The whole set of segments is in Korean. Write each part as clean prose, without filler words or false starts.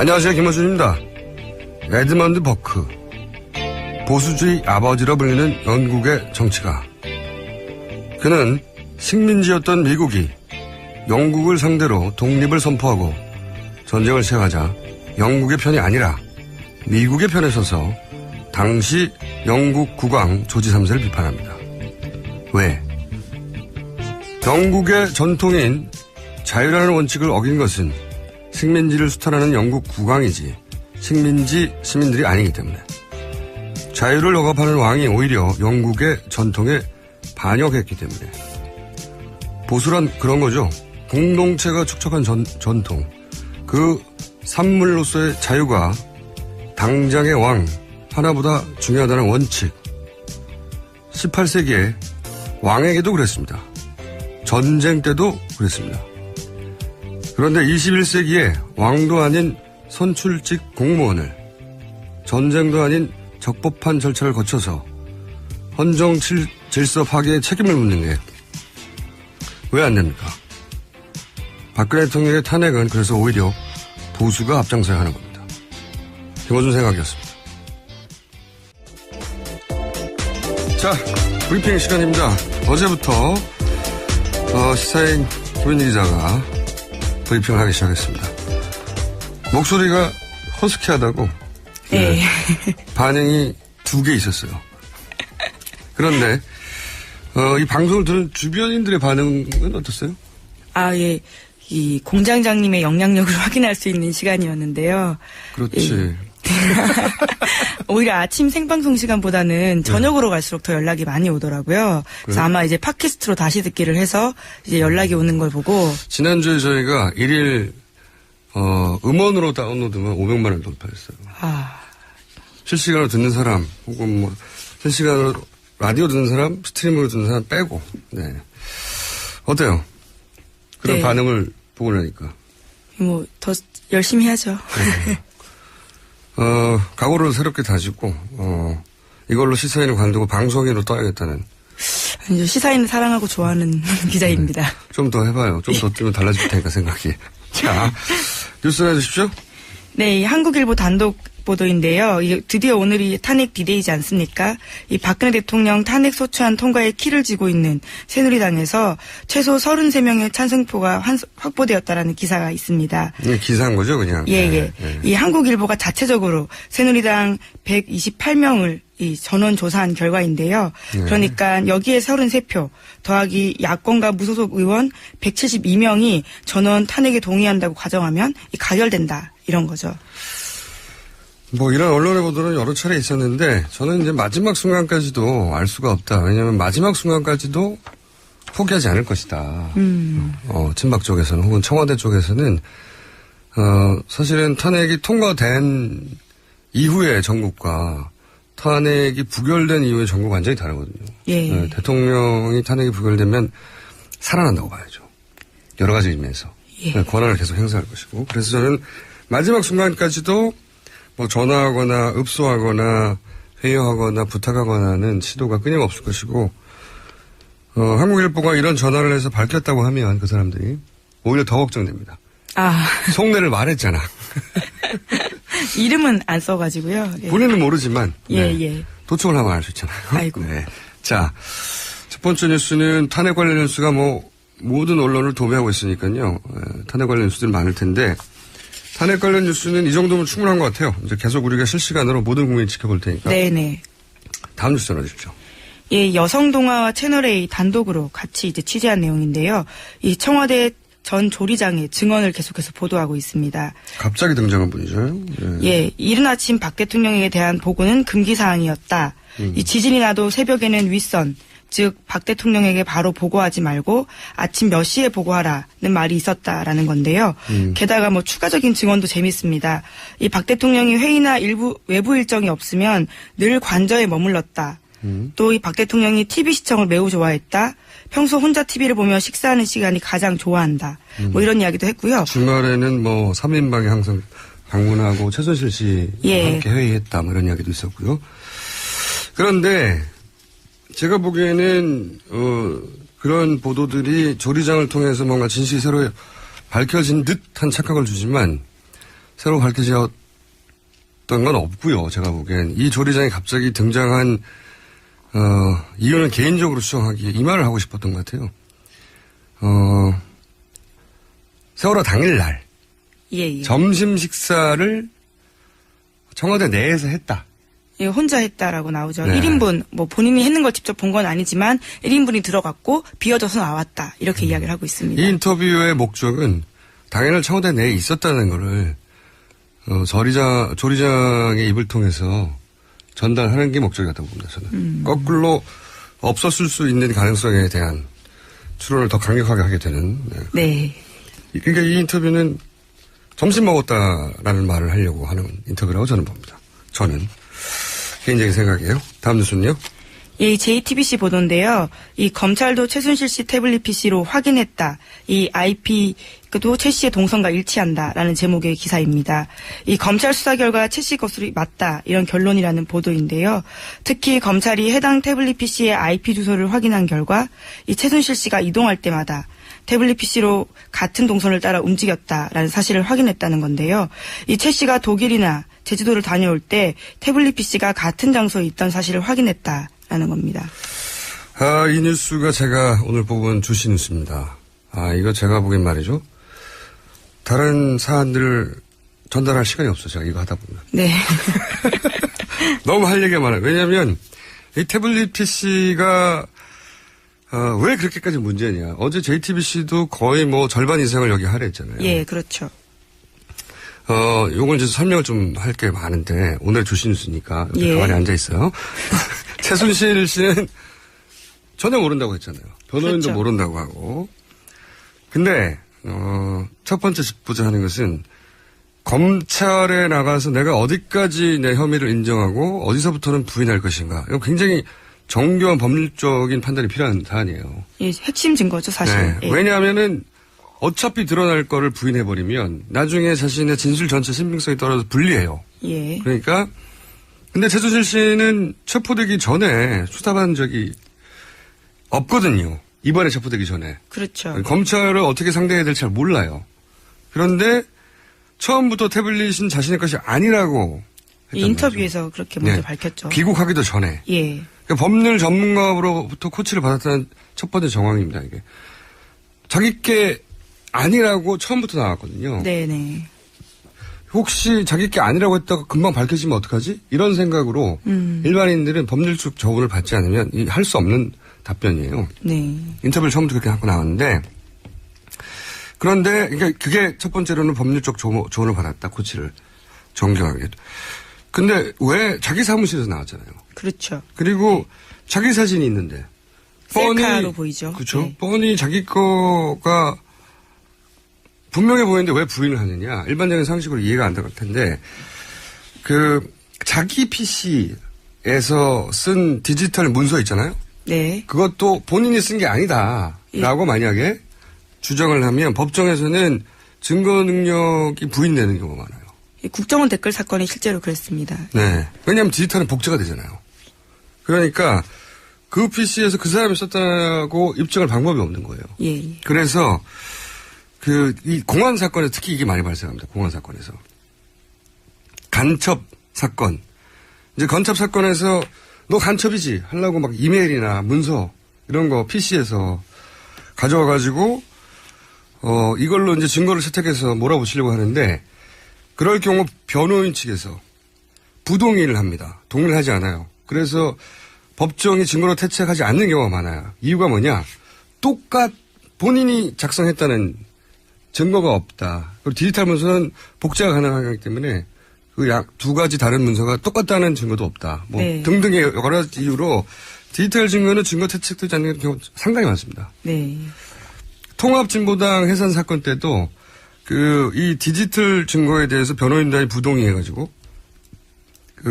안녕하세요. 김호준입니다. 에드먼드 버크. 보수주의 아버지로 불리는 영국의 정치가. 그는 식민지였던 미국이 영국을 상대로 독립을 선포하고 전쟁을 시작하자 영국의 편이 아니라 미국의 편에 서서 당시 영국 국왕 조지 3세를 비판합니다. 왜? 영국의 전통인 자유라는 원칙을 어긴 것은 식민지를 수탈하는 영국 국왕이지 식민지 시민들이 아니기 때문에 자유를 억압하는 왕이 오히려 영국의 전통에 반역했기 때문에 보수란 그런 거죠. 공동체가 축적한 전통, 그 산물로서의 자유가 당장의 왕 하나보다 중요하다는 원칙. 18세기에 왕에게도 그랬습니다. 전쟁 때도 그랬습니다. 그런데 21세기에 왕도 아닌 선출직 공무원을 전쟁도 아닌 적법한 절차를 거쳐서 헌정 질서 파괴의 책임을 묻는 게 왜 안 됩니까? 박근혜 대통령의 탄핵은 그래서 오히려 보수가 앞장서야 하는 겁니다. 김어준 생각이었습니다. 자, 브리핑 시간입니다. 어제부터 시사인 김현희 기자가 브리핑을 하기 시작했습니다. 목소리가 허스키하다고 네. 반응이 2개 있었어요. 그런데 이 방송을 들은 주변인들의 반응은 어땠어요? 예. 이 공장장님의 영향력을 확인할 수 있는 시간이었는데요. 그렇지. 오히려 아침 생방송 시간보다는 저녁으로 갈수록 더 연락이 많이 오더라고요. 그래서 아마 이제 팟캐스트로 다시 듣기를 해서 이제 연락이 오는 걸 보고. 지난주에 저희가 1일 음원으로 다운로드면 500만 원 돌파했어요. 실시간으로 듣는 사람 혹은 뭐 실시간으로 라디오 듣는 사람, 스트리밍으로 듣는 사람 빼고. 네. 어때요? 그런 네. 반응을 보고 나니까. 뭐 더 열심히 하죠. 네. 각오를 새롭게 다지고 이걸로 시사인을 관두고 방송인으로 떠야겠다는. 아니죠. 시사인을 사랑하고 좋아하는 기자입니다. 네. 좀 더 해봐요. 좀 더 뜨면 달라질 테니까 생각이. 자, 뉴스 해주십시오. 네, 이 한국일보 단독 보도인데요. 드디어 오늘이 탄핵 디데이지 않습니까? 이 박근혜 대통령 탄핵 소추안 통과의 키를 쥐고 있는 새누리당에서 최소 33명의 찬성표가 확보되었다라는 기사가 있습니다. 네, 기사인 거죠, 그냥. 예. 네. 이 한국일보가 자체적으로 새누리당 128명을 이 전원 조사한 결과인데요. 네. 그러니까 여기에 33표 더하기 야권과 무소속 의원 172명이 전원 탄핵에 동의한다고 가정하면 가결된다. 이런 거죠. 뭐 이런 언론의 보도는 여러 차례 있었는데 저는 이제 마지막 순간까지도 알 수가 없다. 왜냐하면 마지막 순간까지도 포기하지 않을 것이다. 친박 쪽에서는 혹은 청와대 쪽에서는 사실은 탄핵이 통과된 이후의 정국과 탄핵이 부결된 이후의 정국 완전히 다르거든요. 예. 대통령이 탄핵이 부결되면 살아난다고 봐야죠. 여러 가지 의미에서. 예. 권한을 계속 행사할 것이고. 그래서 저는 마지막 순간까지도 뭐 전화하거나 읍소하거나 회유하거나 부탁하거나는 시도가 끊임없을 것이고 한국일보가 이런 전화를 해서 밝혔다고 하면 그 사람들이 오히려 더 걱정됩니다. 속내를 말했잖아. 이름은 안 써가지고요. 예. 본인은 모르지만 예. 도청을 하면 알 수 있잖아요. 아이고. 네. 자, 첫 번째 뉴스는 탄핵 관련 뉴스가 뭐 모든 언론을 도배하고 있으니까요. 탄핵 관련 뉴스들이 많을 텐데 탄핵 관련 뉴스는 이 정도면 충분한 것 같아요. 이제 계속 우리가 실시간으로 모든 국민이 지켜볼 테니까. 네네. 다음 뉴스 전해주십시오. 예, 여성동아와 채널A 단독으로 같이 이제 취재한 내용인데요. 이 청와대 전 조리장의 증언을 계속해서 보도하고 있습니다. 갑자기 등장한 분이죠. 예, 이른 아침 박 대통령에 대한 보고는 금기사항이었다. 이 지진이 나도 새벽에는 윗선, 즉 박 대통령에게 바로 보고하지 말고 아침 몇 시에 보고하라는 말이 있었다라는 건데요. 게다가 뭐 추가적인 증언도 재밌습니다. 이 박 대통령이 회의나 외부 일정이 없으면 늘 관저에 머물렀다. 또 이 박 대통령이 TV 시청을 매우 좋아했다. 평소 혼자 TV를 보며 식사하는 시간이 가장 좋아한다. 뭐 이런 이야기도 했고요. 주말에는 뭐 3인방에 항상 방문하고 최순실 씨와 함께 회의했다. 뭐 이런 이야기도 있었고요. 그런데 제가 보기에는 그런 보도들이 조리장을 통해서 뭔가 진실이 새로 밝혀진 듯한 착각을 주지만 새로 밝혀졌던 건 없고요. 제가 보기엔 이 조리장이 갑자기 등장한 이유는 개인적으로 수정하기에 이 말을 하고 싶었던 것 같아요. 세월호 당일날 예. 점심 식사를 청와대 내에서 했다. 예, 혼자 했다라고 나오죠. 네. 1인분, 뭐 본인이 했는 걸 직접 본 건 아니지만 1인분이 들어갔고 비워져서 나왔다. 이렇게 이야기를 하고 있습니다. 이 인터뷰의 목적은 당일날 청와대 내에 있었다는 거를 조리장의 입을 통해서 전달하는 게 목적이었다고 봅니다. 저는. 거꾸로 없었을 수 있는 가능성에 대한 추론을 더 강력하게 하게 되는. 네. 그러니까 이 인터뷰는 점심 먹었다라는 말을 하려고 하는 인터뷰라고 저는 봅니다. 저는. 개인적인 생각이에요. 다음 뉴스는요. 이 JTBC 보도인데요. 이 검찰도 최순실 씨 태블릿 PC로 확인했다. 이 IP도 최 씨의 동선과 일치한다라는 제목의 기사입니다. 이 검찰 수사 결과 최 씨 것으로 맞다. 이런 결론이라는 보도인데요. 특히 검찰이 해당 태블릿 PC의 IP 주소를 확인한 결과 이 최순실 씨가 이동할 때마다 태블릿 PC로 같은 동선을 따라 움직였다라는 사실을 확인했다는 건데요. 이 최 씨가 독일이나 제주도를 다녀올 때 태블릿 PC가 같은 장소에 있던 사실을 확인했다라는 겁니다. 이 뉴스가 제가 오늘 뽑은 주시 뉴스입니다. 이거 제가 보기엔 말이죠. 다른 사안들을 전달할 시간이 없어요. 제가 이거 하다 보면. 네. 너무 할 얘기가 많아요. 왜냐하면 이 태블릿 PC가 왜 그렇게까지 문제냐. 어제 JTBC도 거의 뭐 절반 이상을 여기 하려 했잖아요. 예, 그렇죠. 요걸 이제 설명을 좀 할 게 많은데, 오늘 주시 뉴스니까 여기 예. 가만히 앉아 있어요. 최순실 씨는 전혀 모른다고 했잖아요. 변호인도 그렇죠. 모른다고 하고. 근데, 첫 번째 짚고자 하는 것은, 검찰에 나가서 내가 어디까지 내 혐의를 인정하고, 어디서부터는 부인할 것인가. 이거 굉장히 정교한 법률적인 판단이 필요한 사안이에요. 예, 핵심 증거죠, 사실. 네. 예. 왜냐하면은 어차피 드러날 거를 부인해버리면 나중에 자신의 진술 전체 신빙성이 떨어져서 불리해요. 예. 그러니까 근데 최순실 씨는 체포되기 전에 수사받은 적이 없거든요. 이번에 체포되기 전에. 그렇죠. 검찰을 어떻게 상대해야 될지 잘 몰라요. 그런데 처음부터 태블릿은 자신의 것이 아니라고 이 했단 인터뷰에서 말이죠. 그렇게 먼저 네. 밝혔죠. 귀국하기도 전에. 예. 그러니까 법률 전문가로부터 코치를 받았다는 첫 번째 정황입니다. 이게 자기께 아니라고 처음부터 나왔거든요. 네네. 혹시 자기께 아니라고 했다가 금방 밝혀지면 어떡하지? 이런 생각으로 일반인들은 법률적 조언을 받지 않으면 할 수 없는 답변이에요. 네. 인터뷰를 처음부터 그렇게 하고 나왔는데 그런데 그러니까 그게 첫 번째로는 법률적 조언을 받았다. 코치를 정교하게. 근데 왜 자기 사무실에서 나왔잖아요. 그렇죠. 그리고 자기 사진이 있는데 셀카로 보이죠. 그렇죠. 네. 뻔히 자기 거가 분명해 보이는데 왜 부인을 하느냐. 일반적인 상식으로 이해가 안 될 텐데 자기 PC에서 쓴 디지털 문서 있잖아요. 네. 그것도 본인이 쓴 게 아니다라고 만약에 주장을 하면 법정에서는 증거 능력이 부인되는 경우가 많아요. 이 국정원 댓글 사건이 실제로 그랬습니다. 네. 왜냐하면 디지털은 복제가 되잖아요. 그러니까 그 PC에서 그 사람이 썼다고 입증할 방법이 없는 거예요. 예. 그래서 이 공안 사건에 특히 이게 많이 발생합니다. 공안 사건에서. 간첩 사건. 이제 간첩 사건에서 너 간첩이지 하려고 막 이메일이나 문서 이런 거 PC에서 가져와 가지고 이걸로 이제 증거를 채택해서 몰아붙이려고 하는데 그럴 경우 변호인 측에서 부동의를 합니다. 동의를 하지 않아요. 그래서 법정이 증거로 채택하지 않는 경우가 많아요. 이유가 뭐냐? 본인이 작성했다는 증거가 없다. 그리고 디지털 문서는 복제가 가능하기 때문에 그 두 가지 다른 문서가 똑같다는 증거도 없다. 뭐 네. 등등의 여러 가지 이유로 디지털 증거는 증거 채택되지 않는 경우 상당히 많습니다. 네. 통합진보당 해산 사건 때도 이 디지털 증거에 대해서 변호인단이 부동의해가지고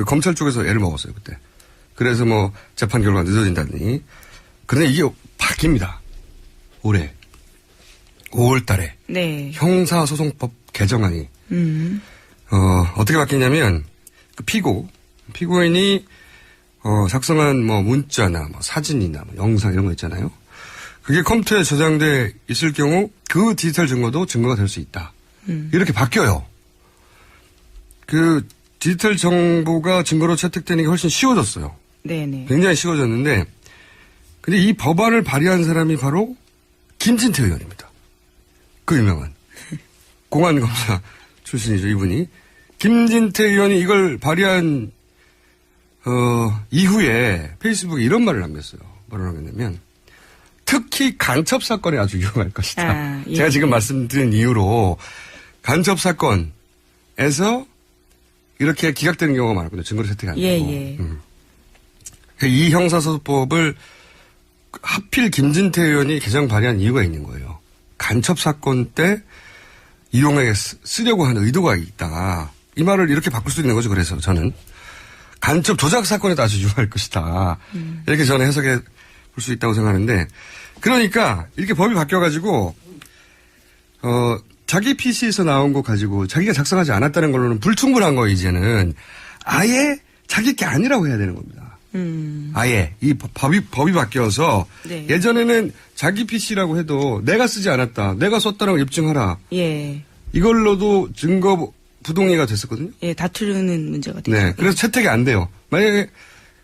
검찰 쪽에서 애를 먹었어요 그때. 그래서 뭐 재판 결과가 늦어진다더니. 그런데 이게 바뀝니다. 올해 5월달에 네. 형사소송법 개정안이 어떻게 바뀌냐면 피고인이 작성한 뭐 문자나 뭐 사진이나 뭐 영상 이런 거 있잖아요. 그게 컴퓨터에 저장돼 있을 경우 그 디지털 증거도 증거가 될 수 있다. 이렇게 바뀌어요. 그 디지털 정보가 증거로 채택되는 게 훨씬 쉬워졌어요. 네네. 굉장히 쉬워졌는데, 근데 이 법안을 발의한 사람이 바로 김진태 의원입니다. 그 유명한 공안검사 출신이죠, 이분이. 김진태 의원이 이걸 발의한 이후에 페이스북에 이런 말을 남겼어요. 뭐라고 남겼냐면 특히 간첩 사건에 아주 유용할 것이다. 예. 제가 지금 말씀드린 이유로 간첩 사건에서 이렇게 기각되는 경우가 많았거든요. 증거를 채택이 안 되고. 예. 이 형사소송법을 하필 김진태 의원이 개정 발의한 이유가 있는 거예요. 간첩 사건 때 이용해 쓰려고 하는 의도가 있다. 이 말을 이렇게 바꿀 수 있는 거죠. 그래서 저는 간첩 조작 사건에도 아주 유용할 것이다. 이렇게 저는 해석해 볼 수 있다고 생각하는데, 그러니까 이렇게 법이 바뀌어가지고 자기 PC에서 나온 거 가지고 자기가 작성하지 않았다는 걸로는 불충분한 거 이제는 아예 자기 게 아니라고 해야 되는 겁니다. 아예 이 법이 바뀌어서 네. 예전에는 자기 PC라고 해도 내가 쓰지 않았다, 내가 썼다는 걸 입증하라. 예. 이걸로도 증거 부동의가 됐었거든요. 예, 다투는 문제가 되죠. 네, 그래서 채택이 안 돼요. 만약에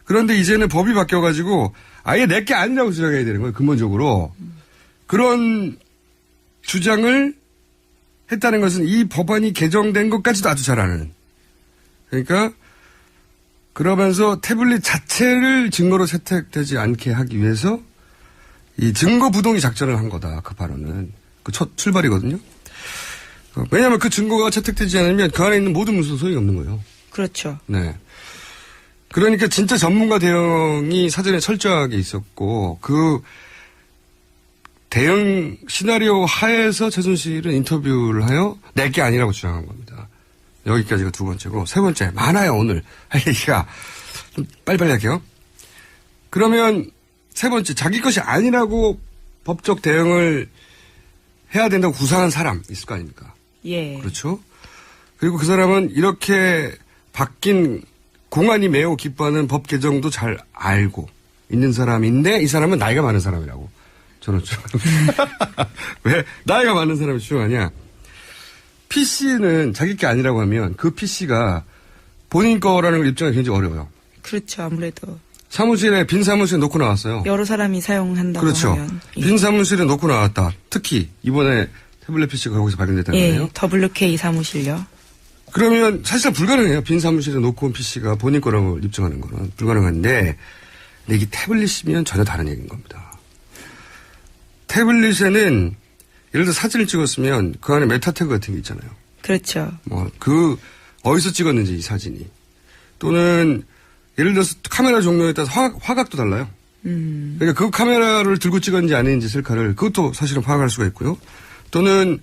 그런데 이제는 법이 바뀌어가지고 아예 내게 아니라고 주장해야 되는 거예요. 근본적으로 그런 주장을 했다는 것은 이 법안이 개정된 것까지도 아주 잘 아는. 그러니까 그러면서 태블릿 자체를 증거로 채택되지 않게 하기 위해서 이 증거 부동의 작전을 한 거다. 그 발언은 그 첫 출발이거든요. 왜냐하면 그 증거가 채택되지 않으면 그 안에 있는 모든 문서도 소용이 없는 거예요. 그렇죠. 네. 그러니까 진짜 전문가 대응이 사전에 철저하게 있었고 그 대응 시나리오 하에서 최순실은 인터뷰를 하여 내게 아니라고 주장한 겁니다. 여기까지가 두 번째고, 세 번째 많아요. 오늘 할 얘기가 좀 빨리빨리 할게요. 그러면 세 번째, 자기 것이 아니라고 법적 대응을 해야 된다고 구상한 사람 있을 거 아닙니까? 예. 그렇죠. 그리고 그 사람은 이렇게 바뀐 공안이 매우 기뻐하는 법 개정도 잘 알고 있는 사람인데 이 사람은 나이가 많은 사람이라고 저는 주장합니다. 왜 나이가 많은 사람이 주장하냐. PC는 자기 게 아니라고 하면 그 PC가 본인 거라는 걸 입증하기 굉장히 어려워요. 그렇죠. 아무래도. 사무실에 빈 사무실에 놓고 나왔어요. 여러 사람이 사용한다고 그렇죠. 하면. 예. 빈 사무실에 놓고 나왔다. 특히 이번에 태블릿 PC가 거기서 발견됐다는 거예요. 예. WK 사무실요. 그러면 사실상 불가능해요. 빈 사무실에 놓고 온 PC가 본인 거라고 입증하는 거는 불가능한데, 근데 이게 태블릿이면 전혀 다른 얘기인 겁니다. 태블릿에는 예를 들어 사진을 찍었으면 그 안에 메타태그 같은 게 있잖아요. 그렇죠. 어디서 찍었는지 이 사진이. 또는 예를 들어서 카메라 종류에 따라서 화각도 달라요. 그러니까 그 카메라를 들고 찍었는지 아닌지 셀카를 그것도 사실은 파악할 수가 있고요. 또는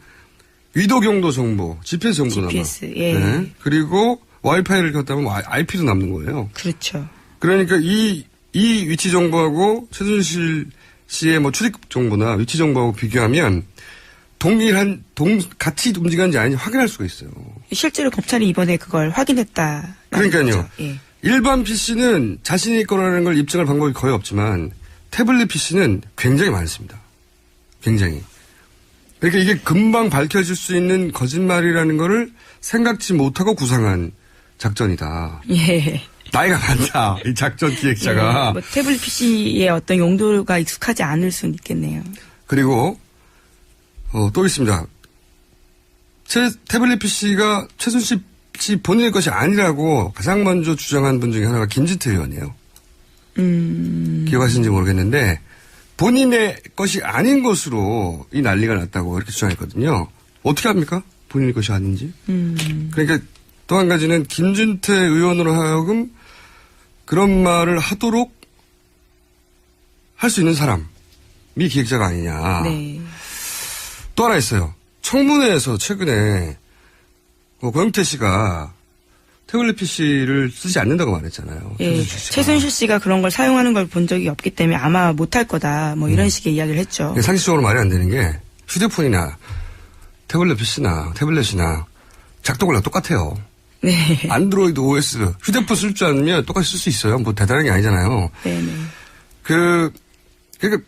위도 경로 정보, GPS 정보도 GPS, 남아. 예. 네. 그리고 와이파이를 켰다면 IP도 남는 거예요. 그렇죠. 그러니까 이 위치 정보하고 최순실 씨의 출입 정보나 위치 정보하고 비교하면 같이 움직였는지 아닌지 확인할 수가 있어요. 실제로 검찰이 이번에 그걸 확인했다. 그러니까요. 예. 일반 PC는 자신이 거라는 걸 입증할 방법이 거의 없지만 태블릿 PC는 굉장히 많습니다. 굉장히. 그러니까 이게 금방 밝혀질 수 있는 거짓말이라는 거를 생각지 못하고 구상한 작전이다. 예. 나이가 많다. 이 작전 기획자가. 예. 태블릿 PC의 어떤 용도가 익숙하지 않을 수는 있겠네요. 그리고 또 있습니다. 태블릿 PC가 최순실 씨 본인의 것이 아니라고 가장 먼저 주장한 분 중에 하나가 김진태 의원이에요. 기억하시는지 모르겠는데 본인의 것이 아닌 것으로 이 난리가 났다고 이렇게 주장했거든요. 어떻게 합니까? 본인의 것이 아닌지. 그러니까 또 한 가지는 김진태 의원으로 하여금 그런 말을 하도록 할 수 있는 사람이 기획자가 아니냐. 네. 또 하나 있어요. 청문회에서 최근에 고영태 씨가 태블릿 PC를 쓰지 않는다고 말했잖아요. 예. 최순실 씨가 그런 걸 사용하는 걸 본 적이 없기 때문에 아마 못할 거다. 이런 식의 이야기를 했죠. 상식적으로 말이 안 되는 게 휴대폰이나 태블릿 PC나 태블릿이나 작동을 똑같아요. 네. 안드로이드 OS 휴대폰 쓸 줄 알면 똑같이 쓸 수 있어요. 대단한 게 아니잖아요. 네네. 그러니까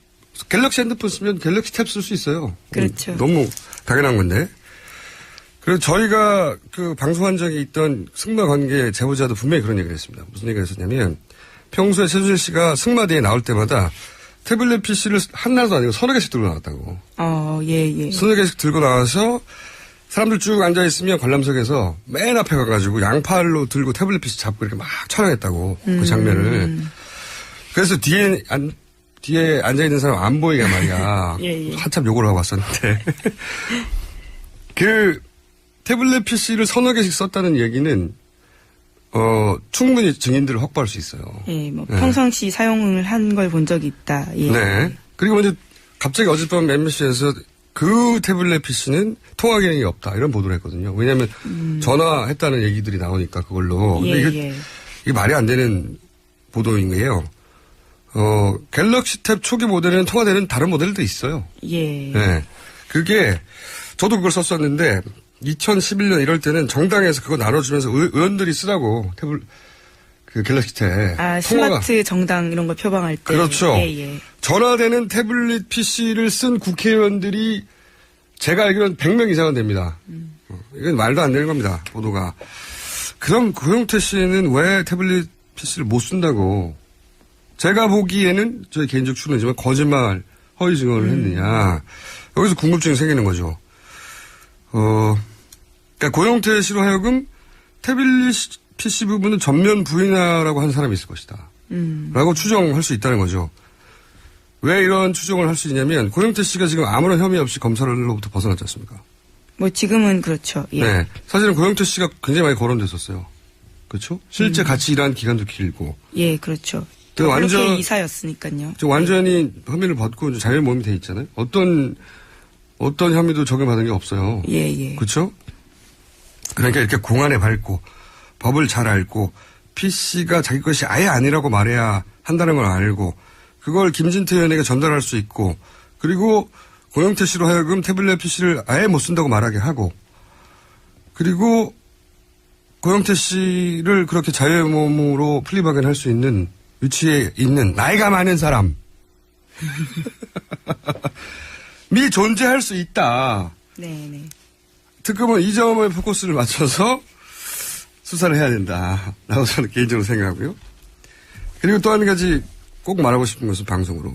갤럭시 핸드폰 쓰면 갤럭시 탭 쓸 수 있어요. 그렇죠. 너무 당연한 건데. 그래서 저희가 그 방송한 적이 있던 승마 관계 제보자도 분명히 그런 얘기를 했습니다. 무슨 얘기를 했었냐면 평소에 최순실 씨가 승마대에 나올 때마다 태블릿 PC를 하나도 아니고 서너 개씩 들고 나왔다고. 예. 서너 개씩 들고 나와서 사람들 쭉 앉아있으면 관람석에서 맨 앞에 가가지고 양팔로 들고 태블릿 PC 잡고 이렇게 막 촬영했다고. 그 장면을. 그래서 뒤에 앉아있는 사람 안 보이게 말이야. 예. 한참 욕을 하고 왔었는데. 그 태블릿 PC를 서너 개씩 썼다는 얘기는 충분히 증인들을 확보할 수 있어요. 예, 평상시 사용을 한 걸 본 적이 있다. 예. 네. 그리고 이제 갑자기 어젯밤 MBC에서 그 태블릿 PC는 통화 기능이 없다 이런 보도를 했거든요. 왜냐하면 전화했다는 얘기들이 나오니까 그걸로. 근데 이게 말이 안 되는 보도인 거예요. 갤럭시 탭 초기 모델에는 통화되는 다른 모델도 있어요. 예. 네. 그게 저도 그걸 썼었는데 2011년 이럴 때는 정당에서 그거 나눠주면서 의원들이 쓰라고 그 갤럭시 탭. 스마트 정당 이런 거 표방할 때. 그렇죠. 예. 전화되는 태블릿 PC를 쓴 국회의원들이 제가 알기로는 100명 이상은 됩니다. 이건 말도 안 되는 겁니다. 보도가. 그럼 고영태 씨는 왜 태블릿 PC를 못 쓴다고 제가 보기에는 저희 개인적 추론이지만 거짓말 허위 증언을 했느냐. 여기서 궁금증이 생기는 거죠. 그러니까 고영태 씨로 하여금 태블릿 PC 부분은 전면 부인하라고 한 사람이 있을 것이다. 라고 추정할 수 있다는 거죠. 왜 이런 추정을 할 수 있냐면 고영태 씨가 지금 아무런 혐의 없이 검찰로부터 벗어났지 않습니까? 지금은 그렇죠. 예. 네. 사실은 고영태 씨가 굉장히 많이 거론됐었어요. 그렇죠? 실제 같이 일한 기간도 길고. 예, 그렇죠. 완전 이사였으니까요. 완전히 혐의를 벗고 자유 모임이 돼 있잖아요. 어떤 혐의도 적용받은 게 없어요. 예. 그렇죠? 그러니까 이렇게 공안에 밝고 법을 잘 알고 PC가 자기 것이 아예 아니라고 말해야 한다는 걸 알고 그걸 김진태 의원에게 전달할 수 있고 그리고 고영태 씨로 하여금 태블릿 PC를 아예 못 쓴다고 말하게 하고 그리고 고영태 씨를 그렇게 자유의 몸으로 플리바겐 할 수 있는 위치에 있는 나이가 많은 사람이 존재할 수 있다. 네. 특검은 이 점을 포커스를 맞춰서 수사를 해야 된다라고 저는 개인적으로 생각하고요. 그리고 또 한 가지 꼭 말하고 싶은 것은 방송으로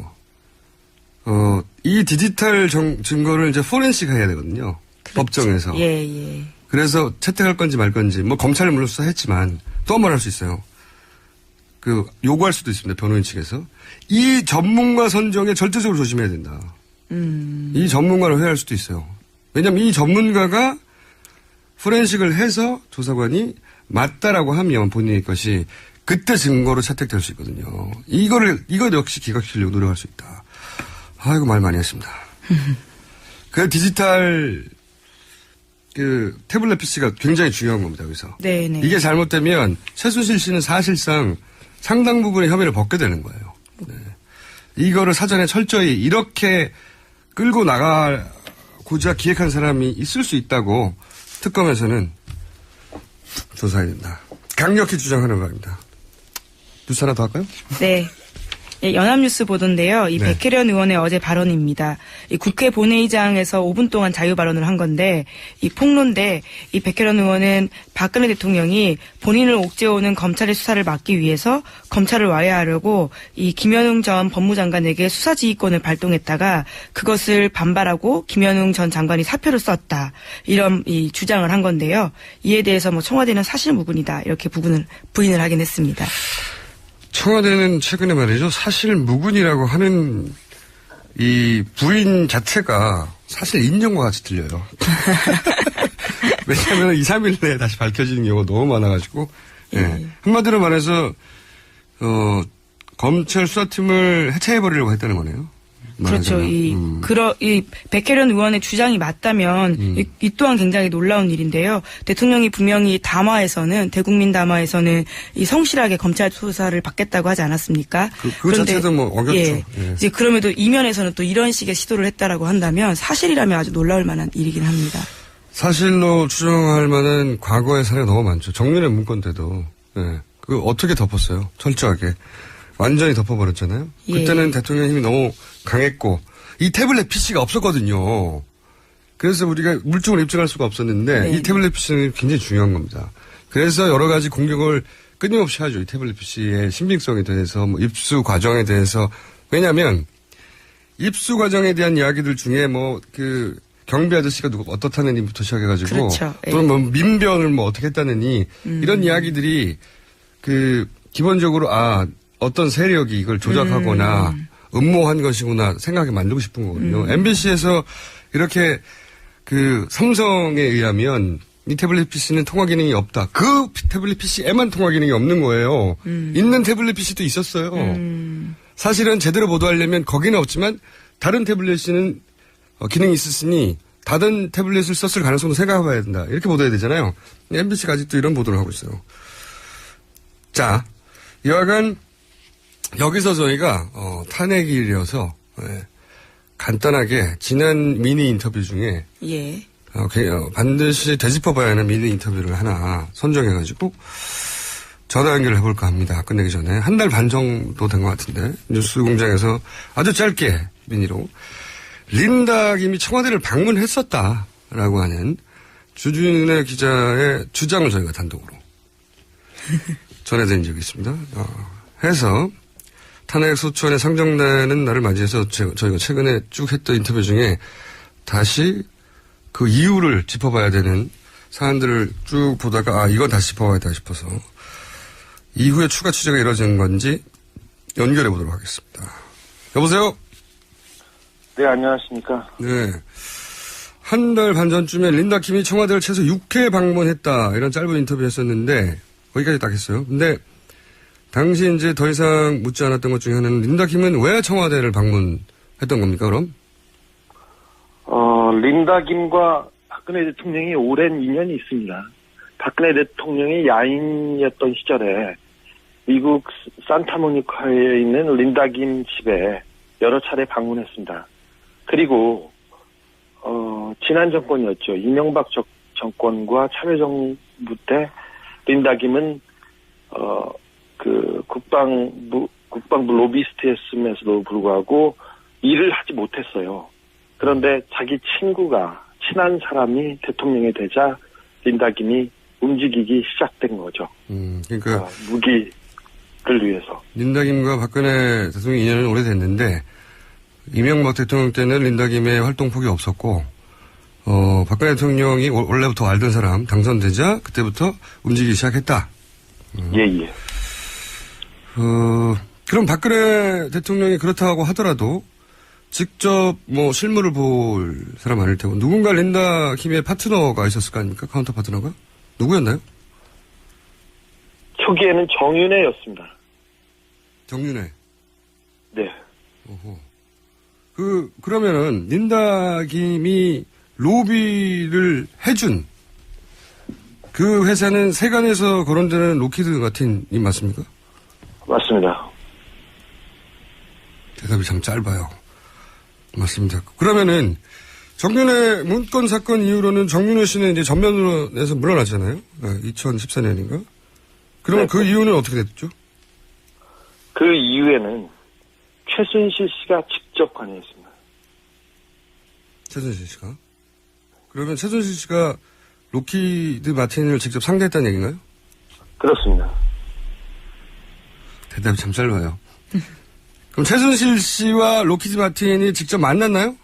이 디지털 증거를 이제 포렌식 해야 되거든요. 그렇죠. 법정에서. 예. 그래서 채택할 건지 말 건지 검찰을 물론 수사했지만 또 한 번 할 수 있어요. 요구할 수도 있습니다. 변호인 측에서. 이 전문가 선정에 절대적으로 조심해야 된다. 이 전문가를 회할 수도 있어요. 왜냐하면 이 전문가가 포렌식을 해서 조사관이 맞다라고 하면 본인의 것이 그때 증거로 채택될 수 있거든요. 이거 역시 기각시키려고 노력할 수 있다. 아이고, 말 많이 했습니다. 그 디지털 태블릿 PC가 굉장히 중요한 겁니다, 여기서. 네네. 이게 잘못되면 최순실 씨는 사실상 상당 부분의 혐의를 벗게 되는 거예요. 네. 이거를 사전에 철저히 이렇게 끌고 나가고자 기획한 사람이 있을 수 있다고 특검에서는 조사해야 된다. 강력히 주장하는 바입니다. 뉴스 하나 더 할까요? 네. 연합뉴스 보도인데요. 이 네. 백혜련 의원의 어제 발언입니다. 이 국회 본회의장에서 5분 동안 자유 발언을 한 건데 이 폭로인데 이 백혜련 의원은 박근혜 대통령이 본인을 옥죄어오는 검찰의 수사를 막기 위해서 검찰을 와해하려고 이 김현웅 전 법무장관에게 수사지휘권을 발동했다가 그것을 반발하고 김현웅 전 장관이 사표를 썼다. 이런 이 주장을 한 건데요. 이에 대해서 청와대는 사실무근이다. 이렇게 부인을 하긴 했습니다. 청와대는 최근에 말이죠. 사실무근이라고 하는 이 부인 자체가 사실 인정과 같이 들려요. 왜냐하면 2, 3일 내에 다시 밝혀지는 경우가 너무 많아가지고. 네. 한마디로 말해서 검찰 수사팀을 해체해버리려고 했다는 거네요. 그렇죠. 이 백혜련 의원의 주장이 맞다면 이 또한 굉장히 놀라운 일인데요. 대통령이 분명히 대국민 담화에서는 이 성실하게 검찰 수사를 받겠다고 하지 않았습니까? 그 자체도 어렵죠. 예. 이제 그럼에도 이면에서는 또 이런 식의 시도를 했다라고 한다면 사실이라면 아주 놀라울 만한 일이긴 합니다. 사실로 추정할 만한 과거의 사례가 너무 많죠. 정윤회 문건 때도 그 어떻게 덮었어요? 철저하게. 완전히 덮어버렸잖아요. 그때는 대통령 힘이 너무 강했고 이 태블릿 PC가 없었거든요. 그래서 우리가 물증을 입증할 수가 없었는데 네. 이 태블릿 PC는 굉장히 중요한 겁니다. 그래서 여러 가지 공격을 끊임없이 하죠. 이 태블릿 PC의 신빙성에 대해서, 뭐 입수 과정에 대해서. 왜냐하면 입수 과정에 대한 이야기들 중에 뭐 그 경비 아저씨가 누구 어떻다느니부터 시작해가지고 그렇죠. 또는 뭐 민변을 뭐 어떻게 했다느니 이런 이야기들이 그 기본적으로 어떤 세력이 이걸 조작하거나 음모한 것이구나 생각하게 만들고 싶은 거거든요. MBC에서 이렇게 그 삼성에 의하면 이 태블릿 PC는 통화 기능이 없다. 그 태블릿 PC에만 통화 기능이 없는 거예요. 있는 태블릿 PC도 있었어요. 사실은 제대로 보도하려면 거기는 없지만 다른 태블릿은 기능이 있었으니 다른 태블릿을 썼을 가능성도 생각해봐야 된다. 이렇게 보도해야 되잖아요. MBC가 아직도 이런 보도를 하고 있어요. 자, 여하간 여기서 저희가 탄핵일이어서 간단하게 지난 미니 인터뷰 중에 예. 반드시 되짚어봐야 하는 미니 인터뷰를 하나 선정해가지고 전화 연결을 해볼까 합니다. 끝내기 전에. 한 달 반 정도 된 것 같은데 뉴스공장에서 아주 짧게 미니로 린다 김이 청와대를 방문했었다라고 하는 주준의 기자의 주장을 저희가 단독으로 전해드린 적이 있습니다. 해서 탄핵 소추안에 상정되는 날을 맞이해서 저희가 최근에 쭉 했던 인터뷰 중에 다시 그 이유를 짚어봐야 되는 사안들을 쭉 보다가 이건 다시 짚어봐야겠다 싶어서 이후에 추가 취재가 이루어진 건지 연결해 보도록 하겠습니다. 여보세요? 네, 안녕하십니까. 네. 한 달 반 전쯤에 린다 킴이 청와대를 최소 6회 방문했다. 이런 짧은 인터뷰 했었는데, 거기까지 딱 했어요. 근데, 당시 이제 더 이상 묻지 않았던 것 중에 하나는 린다 킴은 왜 청와대를 방문했던 겁니까, 그럼? 린다 김과 박근혜 대통령이 오랜 인연이 있습니다. 박근혜 대통령이 야인이었던 시절에 미국 산타모니카에 있는 린다 김 집에 여러 차례 방문했습니다. 그리고 지난 정권이었죠. 이명박 정권과 참여정부 때 린다 김은 그 국방부 로비스트였음에도 불구하고 일을 하지 못했어요. 그런데 자기 친한 사람이 대통령이 되자 린다 김이 움직이기 시작된 거죠. 그러니까 무기를 위해서. 린다 김과 박근혜 대통령 인연은 오래됐는데 이명박 대통령 때는 린다 김의 활동폭이 없었고 박근혜 대통령이 원래부터 알던 사람 당선되자 그때부터 움직이기 시작했다. 예. 그럼 박근혜 대통령이 그렇다고 하더라도 직접 뭐 실물을 볼 사람 아닐 테고 누군가 린다 김의 파트너가 있었을 거 아닙니까? 카운터 파트너가? 누구였나요? 초기에는 정윤회였습니다. 정윤회. 네. 오호. 그러면은 린다 김이 로비를 해준 그 회사는 세간에서 거론되는 로키드 마틴이 맞습니까? 맞습니다. 대답이 참 짧아요. 맞습니다. 그러면은 정윤회 문건 사건 이후로는 정윤회 씨는 이제 전면으로 내서 물러났잖아요. 2014년인가? 그러면 네. 그 이유는 어떻게 됐죠? 그 이후에는 최순실 씨가 직접 관여했습니다. 최순실 씨가? 그러면 최순실 씨가 로키드 마틴을 직접 상대했다는 얘기인가요? 그렇습니다. 대답이 참 짧아요. 그럼 최순실 씨와 로키드 마틴이 직접 만났나요?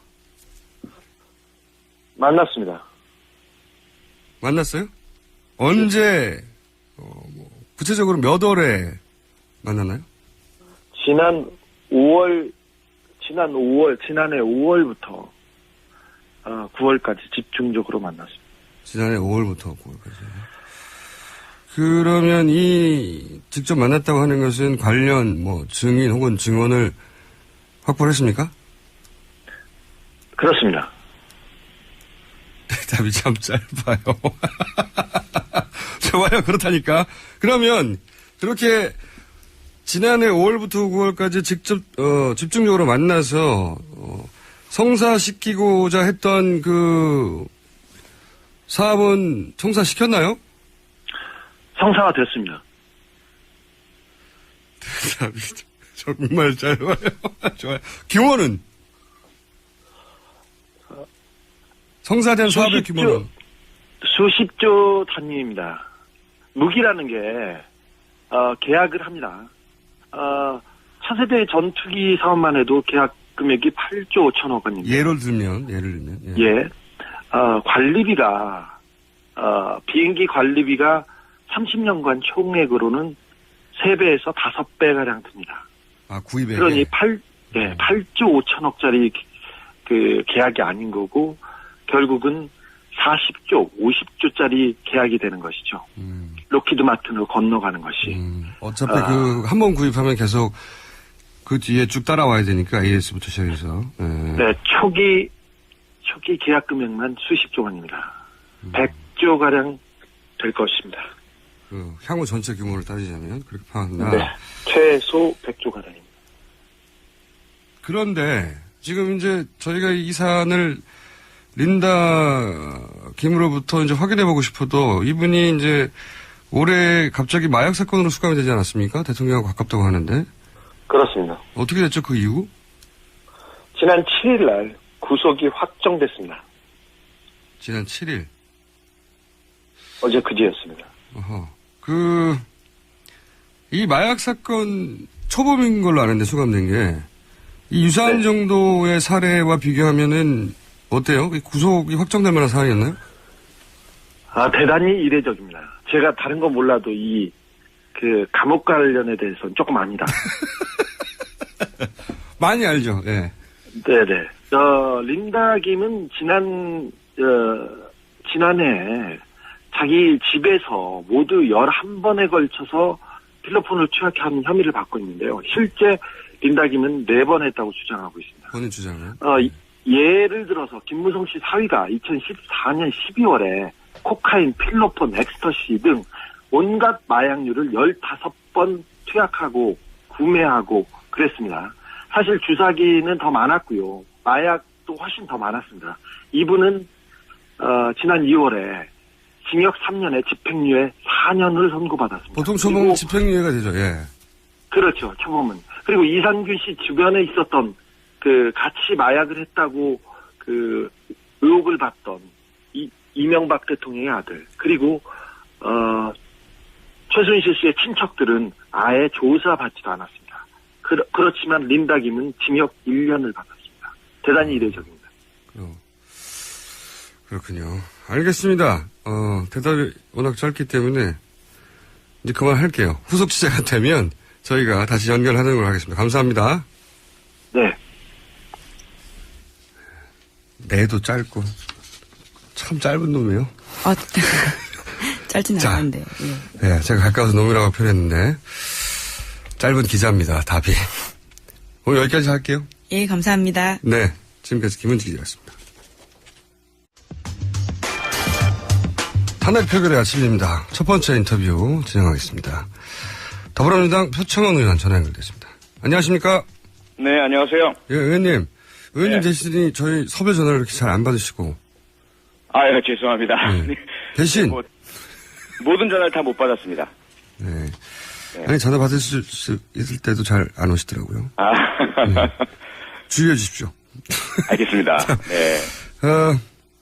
만났습니다. 만났어요? 언제, 구체적으로 몇 월에 만났나요? 지난해 5월부터 9월까지 집중적으로 만났습니다. 지난해 5월부터 9월까지. 그러면 이 직접 만났다고 하는 것은 관련 증인 혹은 증언을 확보를 했습니까? 그렇습니다. 대답이 참 짧아요. 좋아요. 그렇다니까. 그러면 그렇게 지난해 5월부터 9월까지 직접 집중적으로 만나서 성사시키고자 했던 그 사업은 성사시켰나요? 성사가 됐습니다. 대답이 정말 짧아요. 좋아요. 규모는? 성사된 사업의 규모는? 수십조 단위입니다. 무기라는 게, 계약을 합니다. 차세대 전투기 사업만 해도 계약 금액이 8조 5천억 원입니다. 예를 들면. 예. 관리비가, 비행기 관리비가 30년간 총액으로는 3배에서 5배가량 듭니다. 구입액. 그러니 8조 5천억짜리 그 계약이 아닌 거고, 결국은 40조, 50조짜리 계약이 되는 것이죠. 로키드 마틴으로 건너가는 것이. 어차피 한 번 구입하면 계속 그 뒤에 쭉 따라와야 되니까, AS부터 시작해서. 네, 초기 계약 금액만 수십조 원입니다. 100조가량 될 것입니다. 향후 전체 규모를 따지자면, 그렇게 파악한다. 네, 최소 100조가량입니다. 그런데, 지금 이제 저희가 이 사안을 린다 김으로부터 이제 확인해보고 싶어도 이분이 이제 올해 갑자기 마약 사건으로 수감이 되지 않았습니까? 대통령하고 가깝다고 하는데. 그렇습니다. 어떻게 됐죠, 그 이후? 지난 7일 날 구속이 확정됐습니다. 지난 7일. 어제 그제였습니다. 이 마약 사건 초범인 걸로 아는데 수감된 게, 이 유사한 네. 정도의 사례와 비교하면은 어때요? 구속이 확정될 만한 사안이었나요? 대단히 이례적입니다. 제가 다른 건 몰라도 감옥 관련에 대해서는 조금 압니다. 많이 알죠, 예. 네네. 린다 김은 지난해 자기 집에서 모두 11번에 걸쳐서 필로폰을 투약한 혐의를 받고 있는데요. 실제 린다 김은 4번 했다고 주장하고 있습니다. 본인 주장은? 예를 들어서 김무성 씨 사위가 2014년 12월에 코카인, 필로폰, 엑스터시 등 온갖 마약류를 15번 투약하고 구매하고 그랬습니다. 사실 주사기는 더 많았고요. 마약도 훨씬 더 많았습니다. 이분은 지난 2월에 징역 3년에 집행유예 4년을 선고받았습니다. 보통 초범은 집행유예가 되죠, 예. 그렇죠, 초범은. 그리고 이상균 씨 주변에 있었던 같이 마약을 했다고 의혹을 받던 이명박 대통령의 아들, 그리고 최순실 씨의 친척들은 아예 조사받지도 않았습니다. 그렇지만 린다 김은 징역 1년을 받았습니다. 대단히 이례적입니다. 그렇군요. 알겠습니다. 대답이 워낙 짧기 때문에 이제 그만할게요. 후속 취재가 되면 저희가 다시 연결하는 걸로 하겠습니다. 감사합니다. 네. 내도 짧고 참 짧은 놈이에요. 짧진 않은데. 예. 네, 제가 가까워서 놈이라고 표현했는데 짧은 기자입니다. 답이. 오늘 여기까지 할게요. 예, 감사합니다. 네, 지금까지 김은지 기자였습니다. 탄핵 표결의 아침입니다. 첫 번째 인터뷰 진행하겠습니다. 더불어민주당 표창원 의원 전화 연결됐습니다. 안녕하십니까? 네, 안녕하세요. 예, 의원님. 의원님 네. 대신이 저희 섭외 전화를 이렇게 잘 안 받으시고. 예, 죄송합니다. 네. 대신. 모든 전화를 다 못 받았습니다. 네. 네. 아니, 전화 받을 수 있을 때도 잘 안 오시더라고요. 네. 주의해 주십시오. 알겠습니다. 네.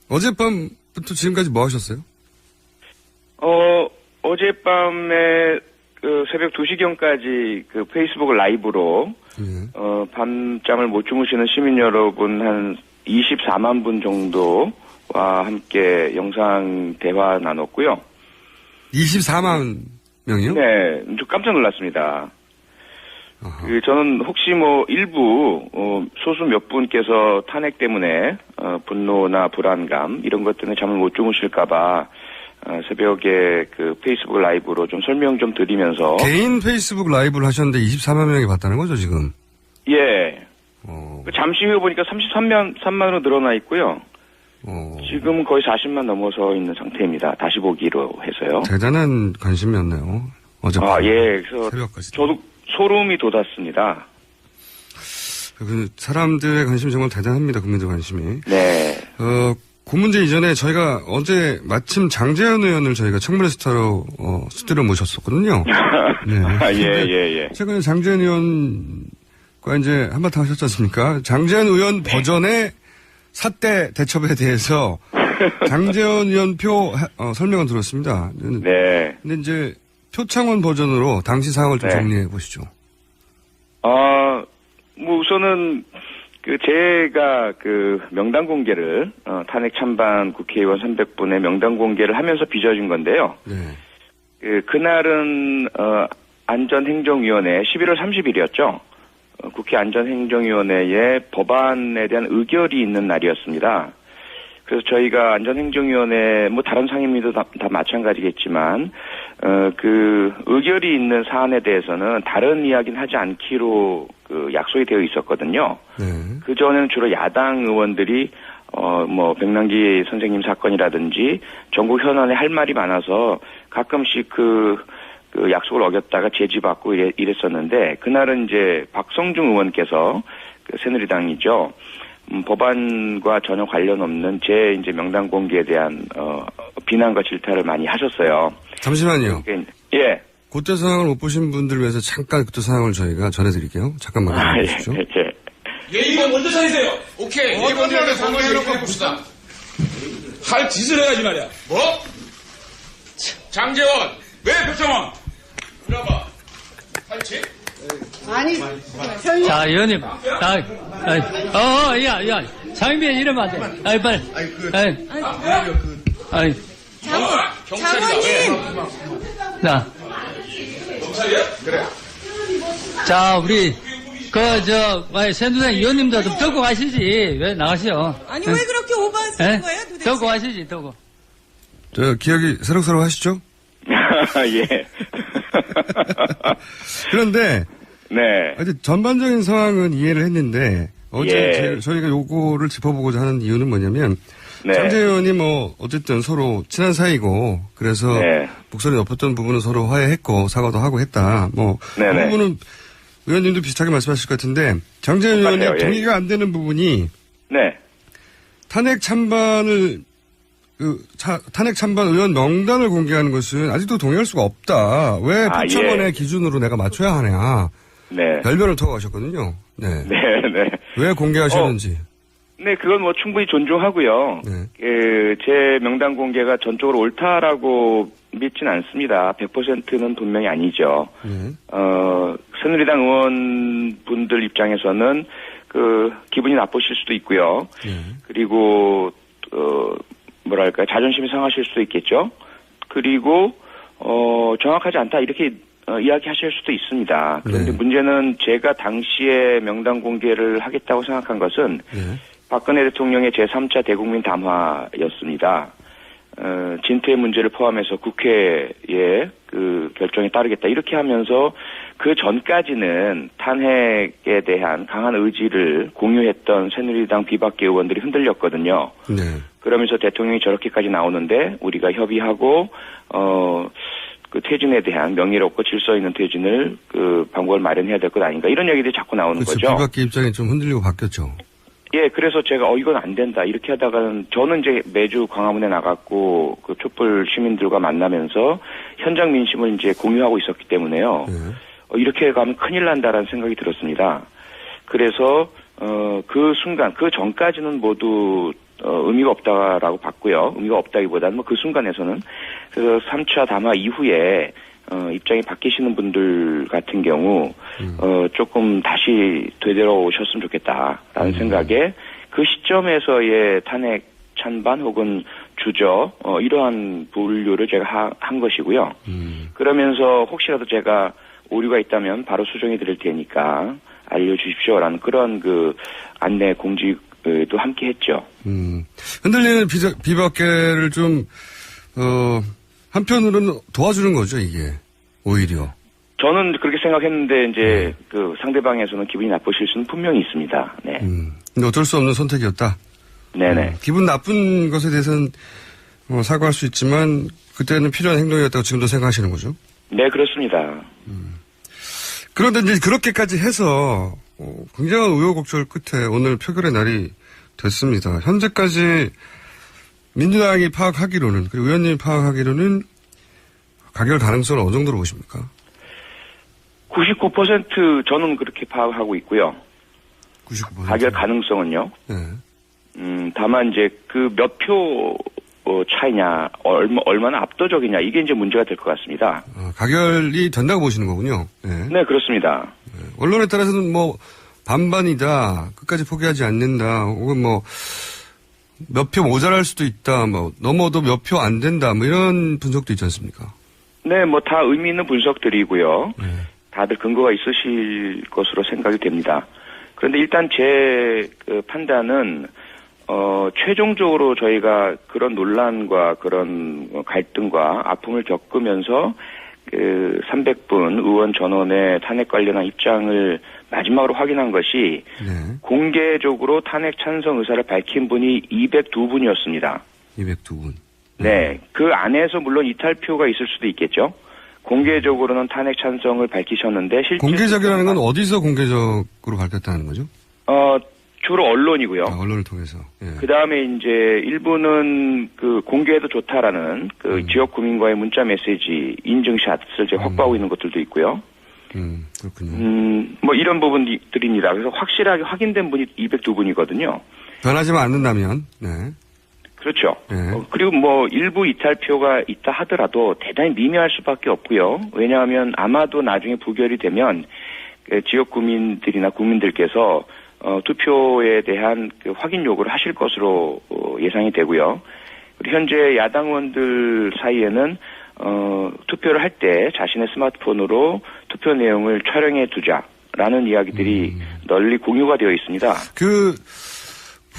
어젯밤부터 지금까지 뭐 하셨어요? 어젯밤에 새벽 2시경까지 페이스북 라이브로 밤잠을 못 주무시는 시민 여러분 한 24만 분 정도와 함께 영상 대화 나눴고요. 24만 명이요? 네, 좀 깜짝 놀랐습니다. 저는 혹시 일부 소수 몇 분께서 탄핵 때문에 분노나 불안감 이런 것 때문에 잠을 못 주무실까봐 새벽에 페이스북 라이브로 좀 설명 좀 드리면서 개인 페이스북 라이브를 하셨는데 24만 명이 봤다는 거죠 지금? 예. 잠시 후에 보니까 33만으로 늘어나 있고요. 지금 거의 40만 넘어서 있는 상태입니다. 다시 보기로 해서요. 대단한 관심이었네요. 어젯밤. 예. 그래서 새벽까지. 저도 소름이 돋았습니다. 사람들의 관심이 정말 대단합니다. 국민들 관심이. 네. 그 문제 이전에 저희가 어제 마침 장제현 의원을 저희가 청문회 스타로 스튜디오에 모셨었거든요. 네. 예. 최근에 장제현 의원과 이제 한바탕 하셨지 않습니까? 장제현 의원 버전의 사태 대첩에 대해서 장제원 의원표 설명은 들었습니다. 네. 근데 이제 표창원 버전으로 당시 상황을 좀 네. 정리해 보시죠. 뭐 우선은 제가 명단 공개를 탄핵 찬반 국회의원 300분의 명단 공개를 하면서 빚어진 건데요. 네. 그날은 안전행정위원회 11월 30일이었죠. 국회 안전행정위원회에 법안에 대한 의결이 있는 날이었습니다. 그래서 저희가 안전행정위원회 뭐 다른 상임위도 다 마찬가지겠지만 의결이 있는 사안에 대해서는 다른 이야기는 하지 않기로 약속이 되어 있었거든요. 네. 그 전에는 주로 야당 의원들이 백남기 선생님 사건이라든지 전국 현안에 할 말이 많아서 가끔씩 그 약속을 어겼다가 제지받고 이랬었는데 그날은 이제 박성중 의원께서 새누리당이죠. 법안과 전혀 관련 없는 제 이제 명단 공개에 대한 비난과 질타를 많이 하셨어요. 잠시만요. 예. 그때 상황을 못 보신 분들 위해서 잠깐 그때 상황을 저희가 전해드릴게요. 잠깐만 기다려주십시오. 예. 예의가 먼저 차리세요. 오케이. 예의 먼저 해놓고 봅시다. 할 짓을 해야지 말이야. 뭐? 장재원, 왜 표창원? 이리 와봐. 할 짓? 아니, 자, 의원님. 야. 장비에 이러면 안 돼. 아이, 빨리. 경찰이다. 왜? 자. 경찰이야? 그래. 자, 우리, 새누리당 의원님도 좀 듣고 가시지. 왜 나가시오? 아니 왜 그렇게 오버하시는 거예요, 도대체? 듣고 가시지, 듣고. 기억이 새록새록 하시죠? 예. 그런데 네. 전반적인 상황은 이해를 했는데 어제 예. 저희가 요거를 짚어보고자 하는 이유는 뭐냐면 네. 장재 의원이 어쨌든 서로 친한 사이고 그래서 네. 목소리 높였던 부분은 서로 화해했고 사과도 하고 했다. 그 네네. 부분은 의원님도 비슷하게 말씀하실 것 같은데 장재 의원이 예. 동의가 안 되는 부분이 네. 탄핵 찬반 의원 명단을 공개하는 것은 아직도 동의할 수가 없다. 왜 표창원의 예. 기준으로 내가 맞춰야 하냐. 네. 별변을 터고 하셨거든요. 네. 네. 왜 공개하셨는지. 네, 그건 충분히 존중하고요. 네. 제 명단 공개가 전적으로 옳다라고 믿진 않습니다. 100%는 분명히 아니죠. 네. 새누리당 의원분들 입장에서는 기분이 나쁘실 수도 있고요. 네. 그리고 자존심이 상하실 수도 있겠죠. 그리고 정확하지 않다 이렇게 이야기하실 수도 있습니다. 그런데 네. 문제는 제가 당시에 명단 공개를 하겠다고 생각한 것은 네. 박근혜 대통령의 제3차 대국민 담화였습니다. 진퇴 문제를 포함해서 국회의 결정에 따르겠다 이렇게 하면서 그 전까지는 탄핵에 대한 강한 의지를 공유했던 새누리당 비박계 의원들이 흔들렸거든요. 네. 그러면서 대통령이 저렇게까지 나오는데 우리가 협의하고 퇴진에 대한 명예롭고 질서 있는 퇴진을 방법을 마련해야 될 것 아닌가 이런 얘기들이 자꾸 나오는 그렇죠. 거죠. 비박계 입장이 좀 흔들리고 바뀌었죠. 예, 그래서 제가 이건 안 된다 이렇게 하다가는 저는 이제 매주 광화문에 나갔고 촛불 시민들과 만나면서 현장 민심을 이제 공유하고 있었기 때문에요. 네. 이렇게 가면 큰일 난다라는 생각이 들었습니다. 그래서 그 순간 그 전까지는 모두 의미가 없다라고 봤고요. 의미가 없다기보다는 그 순간에서는 그래서 3차 담화 이후에 입장이 바뀌시는 분들 같은 경우 조금 다시 되돌아오셨으면 좋겠다라는 생각에 그 시점에서의 탄핵 찬반 혹은 주저 이러한 분류를 제가 한 것이고요. 그러면서 혹시라도 제가 오류가 있다면 바로 수정해 드릴 테니까 알려주십시오라는 그런 안내 공지도 함께 했죠. 흔들리는 비박계를 좀 한편으로는 도와주는 거죠, 이게. 오히려. 저는 그렇게 생각했는데, 이제, 상대방에서는 기분이 나쁘실 수는 분명히 있습니다. 네. 근데 어쩔 수 없는 선택이었다. 네네. 기분 나쁜 것에 대해서는 사과할 수 있지만, 그때는 필요한 행동이었다고 지금도 생각하시는 거죠? 네, 그렇습니다. 그런데 이제 그렇게까지 해서, 굉장한 우여곡절 끝에 오늘 표결의 날이 됐습니다. 현재까지 민주당이 파악하기로는, 그리고 의원님이 파악하기로는 가결 가능성을 어느 정도로 보십니까? 99% 저는 그렇게 파악하고 있고요. 99%. 가결 가능성은요? 네. 다만 이제 그 몇 표 차이냐, 얼마나 압도적이냐, 이게 이제 문제가 될 것 같습니다. 가결이 된다고 보시는 거군요. 네, 그렇습니다. 언론에 따라서는 뭐 반반이다, 끝까지 포기하지 않는다, 혹은 뭐 몇 표 모자랄 수도 있다, 뭐 넘어도 몇 표 안 된다, 뭐 이런 분석도 있지 않습니까? 네, 뭐 다 의미 있는 분석들이고요. 다들 근거가 있으실 것으로 생각이 됩니다. 그런데 일단 제 판단은 최종적으로 저희가 그런 논란과 그런 갈등과 아픔을 겪으면서 300분 의원 전원의 탄핵 관련한 입장을 마지막으로 확인한 것이 공개적으로 탄핵 찬성 의사를 밝힌 분이 202분이었습니다. 202분. 네. 그 안에서 물론 이탈표가 있을 수도 있겠죠. 공개적으로는 탄핵 찬성을 밝히셨는데 실제 공개적이라는 건 어디서 공개적으로 밝혔다는 거죠? 주로 언론이고요. 언론을 통해서. 그 다음에 이제 일부는 그 공개해도 좋다라는 그 지역 구민과의 문자 메시지 인증샷을 이제 확보하고 있는 것들도 있고요. 그렇군요. 뭐 이런 부분들입니다. 그래서 확실하게 확인된 분이 202분이거든요. 변하지만 않는다면, 네. 그렇죠. 그리고 뭐 일부 이탈표가 있다 하더라도 대단히 미미할 수밖에 없고요. 왜냐하면 아마도 나중에 부결이 되면 지역 구민들이나 국민들께서 투표에 대한 그 확인 요구를 하실 것으로 예상이 되고요. 그리고 현재 야당 의원들 사이에는 투표를 할 때 자신의 스마트폰으로 투표 내용을 촬영해 두자라는 이야기들이 널리 공유가 되어 있습니다.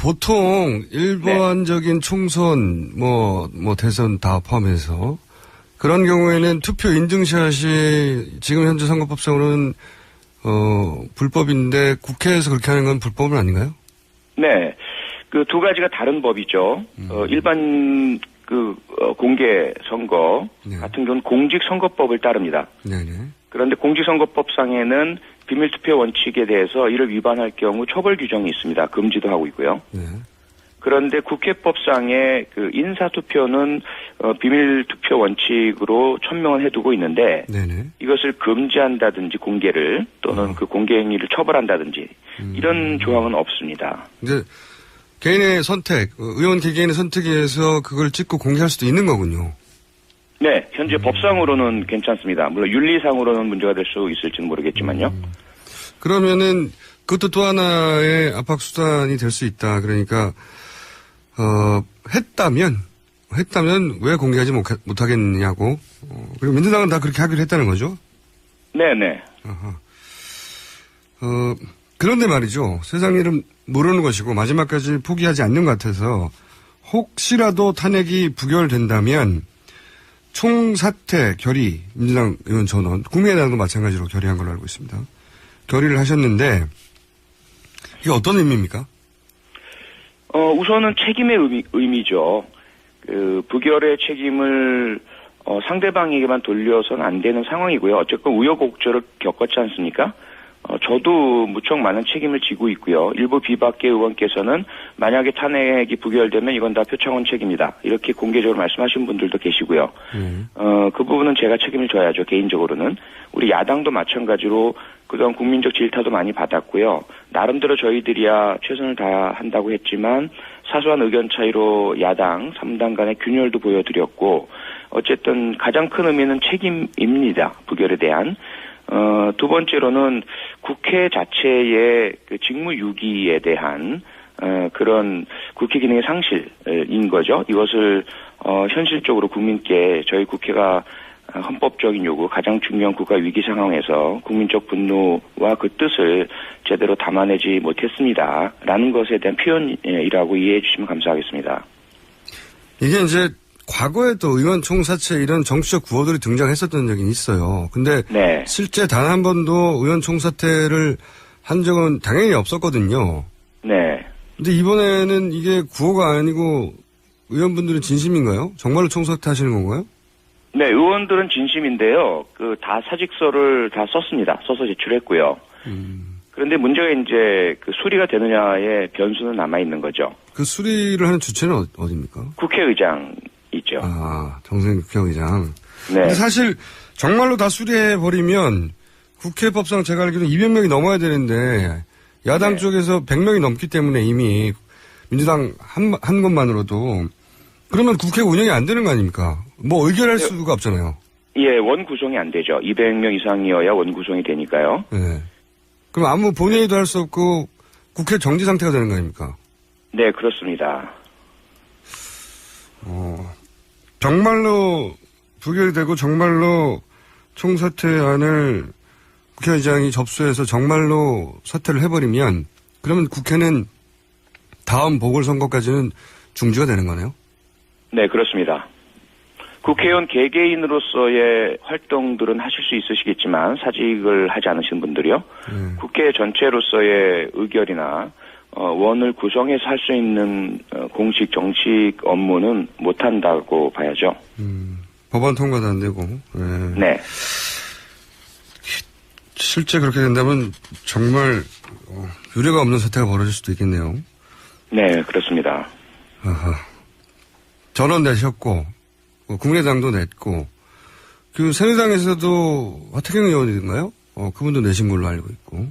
보통 일반적인 총선, 뭐 대선 다 포함해서 그런 경우에는 투표 인증샷이 지금 현재 선거법상으로는 불법인데 국회에서 그렇게 하는 건 불법은 아닌가요? 네. 그 두 가지가 다른 법이죠. 일반 공개 선거 같은 경우는 공직선거법을 따릅니다. 네네. 그런데 공직선거법상에는 비밀투표 원칙에 대해서 이를 위반할 경우 처벌 규정이 있습니다. 금지도 하고 있고요. 네. 그런데 국회법상의 그 인사투표는 비밀투표 원칙으로 천명을 해두고 있는데 네네. 이것을 금지한다든지 공개를 또는 그 공개 행위를 처벌한다든지 이런 조항은 없습니다. 이제 개인의 선택, 의원 개개인의 선택에 의해서 그걸 찍고 공개할 수도 있는 거군요. 네, 현재 법상으로는 괜찮습니다. 물론 윤리상으로는 문제가 될 수 있을지는 모르겠지만요. 그러면은 그것도 또 하나의 압박 수단이 될 수 있다. 그러니까 했다면 왜 공개하지 못하겠느냐고. 그리고 민주당은 다 그렇게 하기로 했다는 거죠? 네네. 그런데 말이죠. 세상 일은 모르는 것이고 마지막까지 포기하지 않는 것 같아서 혹시라도 탄핵이 부결된다면 총사퇴 결의, 민주당 의원 전원, 국민의당도 마찬가지로 결의한 걸로 알고 있습니다. 결의를 하셨는데 이게 어떤 의미입니까? 우선은 책임의 의미죠. 그 부결의 책임을 상대방에게만 돌려서는 안 되는 상황이고요. 어쨌건 우여곡절을 겪었지 않습니까? 저도 무척 많은 책임을 지고 있고요. 일부 비박계 의원께서는 만약에 탄핵이 부결되면 이건 다 표창원 책임이다. 이렇게 공개적으로 말씀하신 분들도 계시고요. 그 부분은 제가 책임을 져야죠. 개인적으로는. 우리 야당도 마찬가지로 그동안 국민적 질타도 많이 받았고요. 나름대로 저희들이야 최선을 다한다고 했지만 사소한 의견 차이로 야당 3당 간의 균열도 보여드렸고 어쨌든 가장 큰 의미는 책임입니다. 부결에 대한. 두 번째로는 국회 자체의 그 직무유기에 대한 그런 국회 기능의 상실인 거죠. 이것을 현실적으로 국민께 저희 국회가 헌법적인 요구, 가장 중요한 국가 위기 상황에서 국민적 분노와 그 뜻을 제대로 담아내지 못했습니다라는 것에 대한 표현이라고 이해해 주시면 감사하겠습니다. 이게 이제 과거에도 의원 총사퇴 이런 정치적 구호들이 등장했었던 적이 있어요. 근데 네. 실제 단 한 번도 의원 총사퇴를 한 적은 당연히 없었거든요. 네. 근데 이번에는 이게 구호가 아니고 의원분들은 진심인가요? 정말로 총사퇴 하시는 건가요? 네, 의원들은 진심인데요. 다 사직서를 다 썼습니다. 써서 제출했고요. 그런데 문제가 이제 그 수리가 되느냐의 변수는 남아있는 거죠. 그 수리를 하는 주체는 어디입니까? 국회의장이죠. 정세균 국회의장. 네. 근데 사실 정말로 다 수리해버리면 국회법상 제가 알기로는 200명이 넘어야 되는데 야당 네. 쪽에서 100명이 넘기 때문에 이미 민주당 한 것만으로도 그러면 국회가 운영이 안 되는 거 아닙니까? 뭐 의결할 수가 없잖아요. 예, 원 구성이 안 되죠. 200명 이상이어야 원 구성이 되니까요. 네. 그럼 아무 본회의도 할 수 없고 국회 정지 상태가 되는 거 아닙니까? 네, 그렇습니다. 정말로 부결이 되고 정말로 총사퇴안을 국회의장이 접수해서 정말로 사퇴를 해버리면 그러면 국회는 다음 보궐선거까지는 중지가 되는 거네요? 네, 그렇습니다. 국회의원 개개인으로서의 활동들은 하실 수 있으시겠지만 사직을 하지 않으신 분들이요. 국회 전체로서의 의결이나 원을 구성해서 할 수 있는 공식 정식 업무는 못한다고 봐야죠. 법안 통과도 안 되고. 네. 실제 그렇게 된다면 정말 유례가 없는 사태가 벌어질 수도 있겠네요. 네, 그렇습니다. 아하. 전원 내셨고 국민의당도 냈고 그 새누리당에서도 하태경 의원이던가요? 그분도 내신 걸로 알고 있고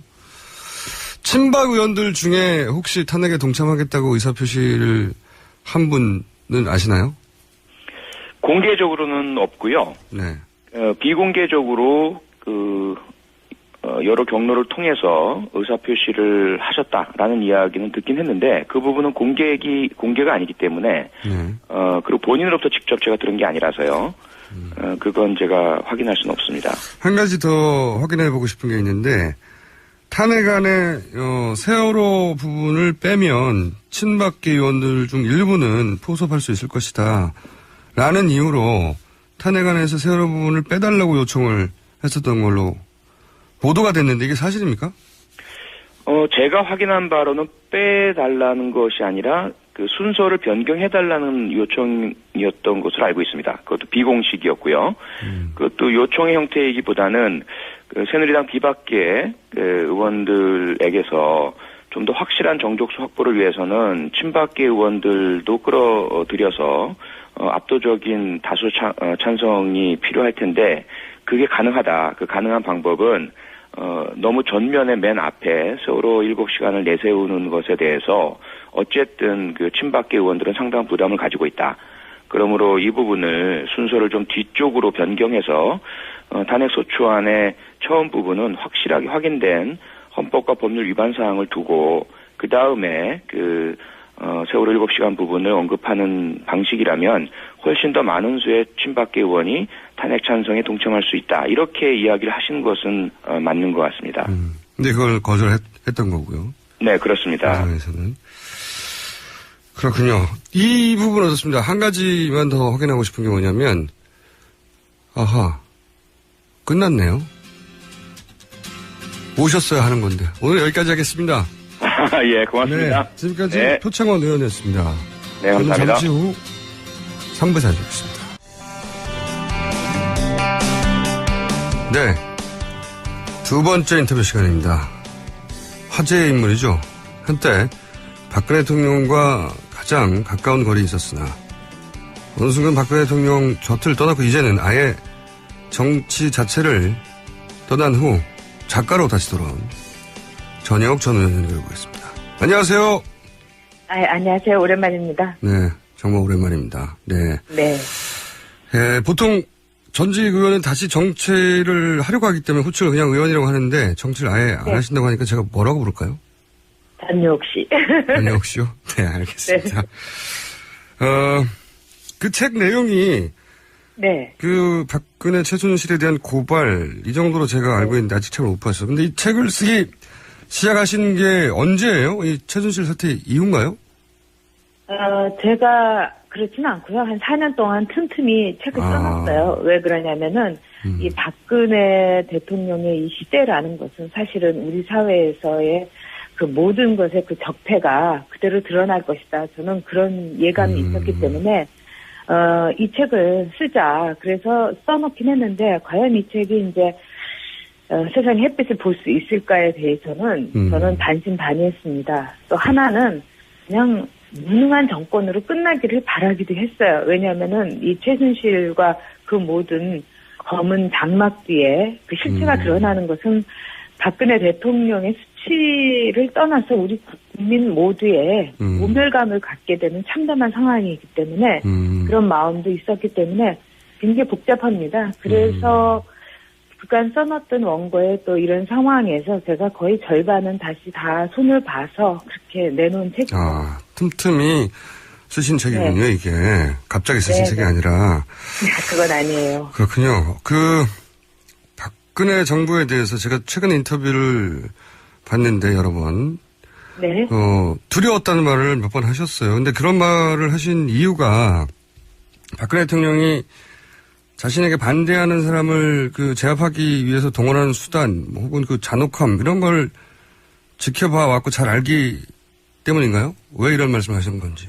친박 의원들 중에 혹시 탄핵에 동참하겠다고 의사표시를 한 분은 아시나요? 공개적으로는 없고요. 네. 비공개적으로 여러 경로를 통해서 의사표시를 하셨다라는 이야기는 듣긴 했는데 그 부분은 공개가 아니기 때문에 그리고 본인으로부터 직접 제가 들은 게 아니라서요. 그건 제가 확인할 수는 없습니다. 한 가지 더 확인해보고 싶은 게 있는데 탄핵안의 세월호 부분을 빼면 친박계 의원들 중 일부는 포섭할 수 있을 것이다 라는 이유로 탄핵안에서 세월호 부분을 빼달라고 요청을 했었던 걸로 보도가 됐는데 이게 사실입니까? 제가 확인한 바로는 빼달라는 것이 아니라 그 순서를 변경해달라는 요청이었던 것으로 알고 있습니다. 그것도 비공식이었고요. 그것도 요청의 형태이기보다는 그 새누리당 비박계 의원들에게서 좀 더 확실한 정족수 확보를 위해서는 친박계 의원들도 끌어들여서 압도적인 다수 찬성이 필요할 텐데 그게 가능하다. 그 가능한 방법은 너무 전면에 맨 앞에 세월호 7시간을 내세우는 것에 대해서 어쨌든 그 친박계 의원들은 상당한 부담을 가지고 있다. 그러므로 이 부분을 순서를 좀 뒤쪽으로 변경해서 탄핵소추안의 처음 부분은 확실하게 확인된 헌법과 법률 위반 사항을 두고 그 다음에 세월호 7시간 부분을 언급하는 방식이라면 훨씬 더 많은 수의 친박계 의원이 탄핵 찬성에 동참할 수 있다. 이렇게 이야기를 하신 것은 맞는 것 같습니다. 근데 그걸 거절했던 거고요. 네, 그렇습니다. 과정에서는. 그렇군요. 이 부분 어떻습니다. 한 가지만 더 확인하고 싶은 게 뭐냐면 끝났네요. 오셨어야 하는 건데. 오늘 여기까지 하겠습니다. 예, 고맙습니다. 네, 지금까지 표창원 의원이었습니다. 네, 감사합니다. 저는 잠시 후 3부 찾아뵙겠습니다. 네, 두 번째 인터뷰 시간입니다. 화제의 인물이죠. 한때 박근혜 대통령과 가장 가까운 거리에 있었으나 어느 순간 박근혜 대통령 곁을 떠났고 이제는 아예 정치 자체를 떠난 후 작가로 다시 돌아온 전혜옥 전 의원 연결해보겠습니다. 안녕하세요. 안녕하세요. 오랜만입니다. 네, 정말 오랜만입니다. 네. 네. 보통 전직 의원은 다시 정치를 하려고 하기 때문에 호칭을 그냥 의원이라고 하는데 정치를 아예 안 하신다고 하니까 제가 뭐라고 부를까요? 전혜옥 씨. 전혜옥 씨요? 네, 알겠습니다. 네. 그 책 내용이 네. 그 박근혜 최순실에 대한 고발 이 정도로 제가 알고 있는데 아직 책을 못 봤어요. 근데 이 책을 쓰기 시작하신 게 언제예요? 이 최순실 사태 이후인가요? 제가 그렇지는 않고요. 한 4년 동안 틈틈이 책을 써놨어요. 왜 그러냐면은 이 박근혜 대통령의 이 시대라는 것은 사실은 우리 사회에서의 그 모든 것의 그 적폐가 그대로 드러날 것이다. 저는 그런 예감이 있었기 때문에 이 책을 쓰자. 그래서 써놓긴 했는데 과연 이 책이 이제 세상의 햇빛을 볼 수 있을까에 대해서는 저는 반신반의했습니다. 또 하나는 그냥 무능한 정권으로 끝나기를 바라기도 했어요. 왜냐하면은 이 최순실과 그 모든 검은 장막 뒤에 그 실체가 드러나는 것은 박근혜 대통령의 정치를 떠나서 우리 국민 모두의 모멸감을 갖게 되는 참담한 상황이기 때문에 그런 마음도 있었기 때문에 굉장히 복잡합니다. 그래서 그간 써놨던 원고에 또 이런 상황에서 제가 거의 절반은 다시 다 손을 봐서 그렇게 내놓은 책입니다. 아, 틈틈이 쓰신 책이군요, 네. 이게. 갑자기 쓰신 네, 책이 네. 아니라. 그건 아니에요. 그렇군요. 박근혜 정부에 대해서 제가 최근 인터뷰를 봤는데, 여러 번. 네. 두려웠다는 말을 몇 번 하셨어요. 근데 그런 말을 하신 이유가 박근혜 대통령이 자신에게 반대하는 사람을 제압하기 위해서 동원하는 수단, 혹은 잔혹함, 이런 걸 지켜봐 왔고 잘 알기 때문인가요? 왜 이런 말씀을 하시는 건지.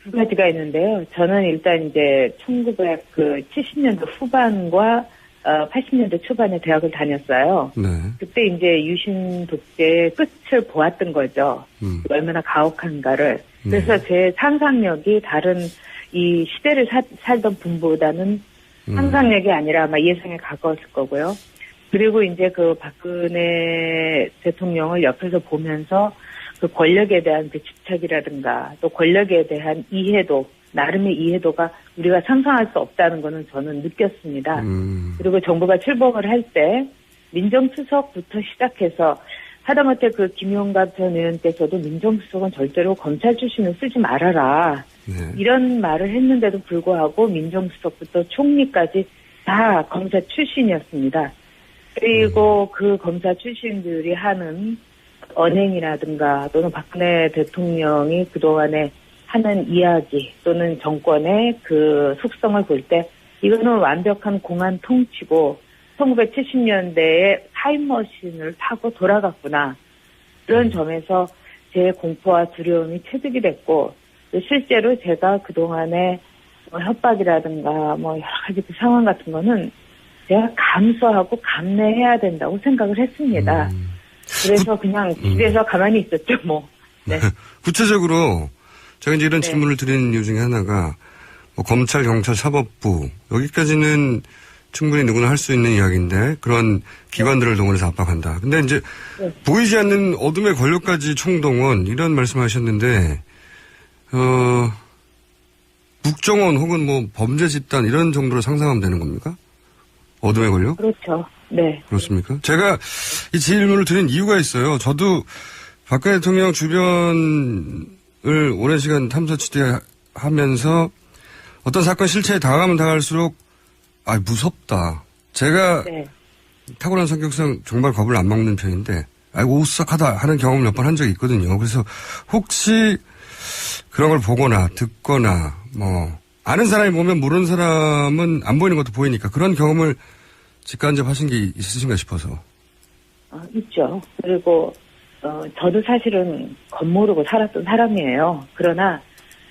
두 가지가 있는데요. 저는 일단 이제 1970년대 후반과 80년대 초반에 대학을 다녔어요. 네. 그때 이제 유신 독재의 끝을 보았던 거죠. 얼마나 가혹한가를. 그래서 제 상상력이 다른 이 시대를 살던 분보다는 상상력이 아니라 아마 예상에 가까웠을 거고요. 그리고 이제 그 박근혜 대통령을 옆에서 보면서 그 권력에 대한 그 집착이라든가 또 권력에 대한 이해도, 나름의 이해도가 우리가 상상할 수 없다는 거는 저는 느꼈습니다. 그리고 정부가 출범을 할 때 민정수석부터 시작해서 하다못해 그 김용갑 전 의원께서도 민정수석은 절대로 검찰 출신을 쓰지 말아라. 네. 이런 말을 했는데도 불구하고 민정수석부터 총리까지 다 검사 출신이었습니다. 그리고 그 검사 출신들이 하는 언행이라든가 또는 박근혜 대통령이 그동안에 하는 이야기 또는 정권의 그 속성을 볼 때 이거는 완벽한 공안 통치고 1970년대에 타임머신을 타고 돌아갔구나. 그런 점에서 제 공포와 두려움이 체득이 됐고 실제로 제가 그동안에 협박이라든가 여러 가지 그 상황 같은 거는 제가 감수하고 감내해야 된다고 생각을 했습니다. 그래서 그냥 집에서 가만히 있었죠, 네. 구체적으로 제가 이제 이런 네. 질문을 드리는 이유 중에 하나가 검찰, 경찰, 사법부 여기까지는 충분히 누구나 할 수 있는 이야기인데 그런 기관들을 동원해서 압박한다. 근데 이제 보이지 않는 어둠의 권력까지 총동원 이런 말씀하셨는데 국정원 혹은 범죄 집단 이런 정도로 상상하면 되는 겁니까? 어둠의 권력? 그렇죠. 네. 그렇습니까? 제가 이 질문을 드린 이유가 있어요. 저도 박근혜 대통령 주변을 오랜 시간 탐사 취재하면서 어떤 사건 실체에 다가가면 다가갈수록 무섭다. 제가 네. 타고난 성격상 정말 겁을 안 먹는 편인데 오싹하다 하는 경험을 몇 번 한 적이 있거든요. 그래서 혹시 그런 걸 보거나 듣거나 아는 사람이 보면 모르는 사람은 안 보이는 것도 보이니까 그런 경험을 직간접하신 게 있으신가 싶어서. 있죠. 그리고 저도 사실은 겉모르고 살았던 사람이에요. 그러나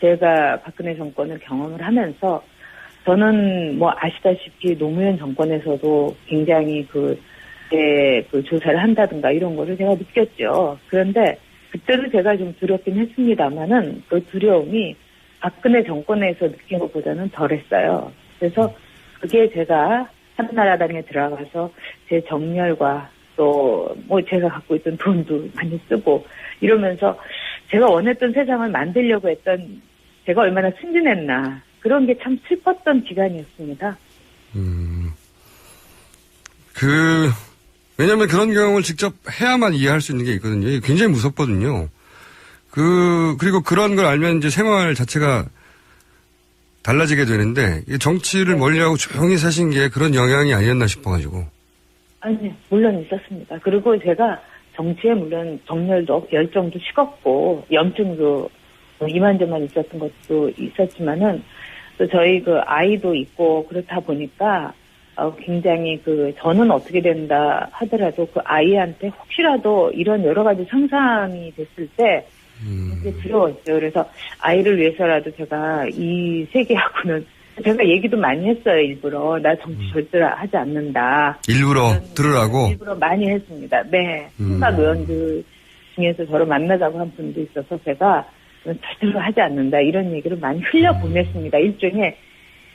제가 박근혜 정권을 경험을 하면서 저는 아시다시피 노무현 정권에서도 굉장히 그 조사를 한다든가 이런 거를 제가 느꼈죠. 그런데 그때도 제가 좀 두렵긴 했습니다만은 그 두려움이 박근혜 정권에서 느낀 것보다는 덜했어요. 그래서 그게 제가 한나라당에 들어가서 제 정열과 또 제가 갖고 있던 돈도 많이 쓰고 이러면서 제가 원했던 세상을 만들려고 했던 제가 얼마나 순진했나 그런 게 참 슬펐던 기간이었습니다. 왜냐면 그런 경험을 직접 해야만 이해할 수 있는 게 있거든요. 이게 굉장히 무섭거든요. 그리고 그런 걸 알면 이제 생활 자체가 달라지게 되는데, 정치를 멀리하고 조용히 사신 게 그런 영향이 아니었나 싶어가지고. 아니, 물론 있었습니다. 그리고 제가 정치에 물론 정열도, 열정도 식었고, 염증도 이만저만 있었던 것도 있었지만은, 또 저희 아이도 있고, 그렇다 보니까, 굉장히 저는 어떻게 된다 하더라도 그 아이한테 혹시라도 이런 여러 가지 상상이 됐을 때, 되게 두려웠어요. 그래서 아이를 위해서라도 제가 이 세계하고는 제가 얘기도 많이 했어요. 일부러 나 정치 절대로 하지 않는다. 일부러 들으라고? 일부러 많이 했습니다. 네. 친박 의원들 중에서 저를 만나자고 한 분도 있어서 제가 절대로 하지 않는다. 이런 얘기를 많이 흘려보냈습니다. 일종의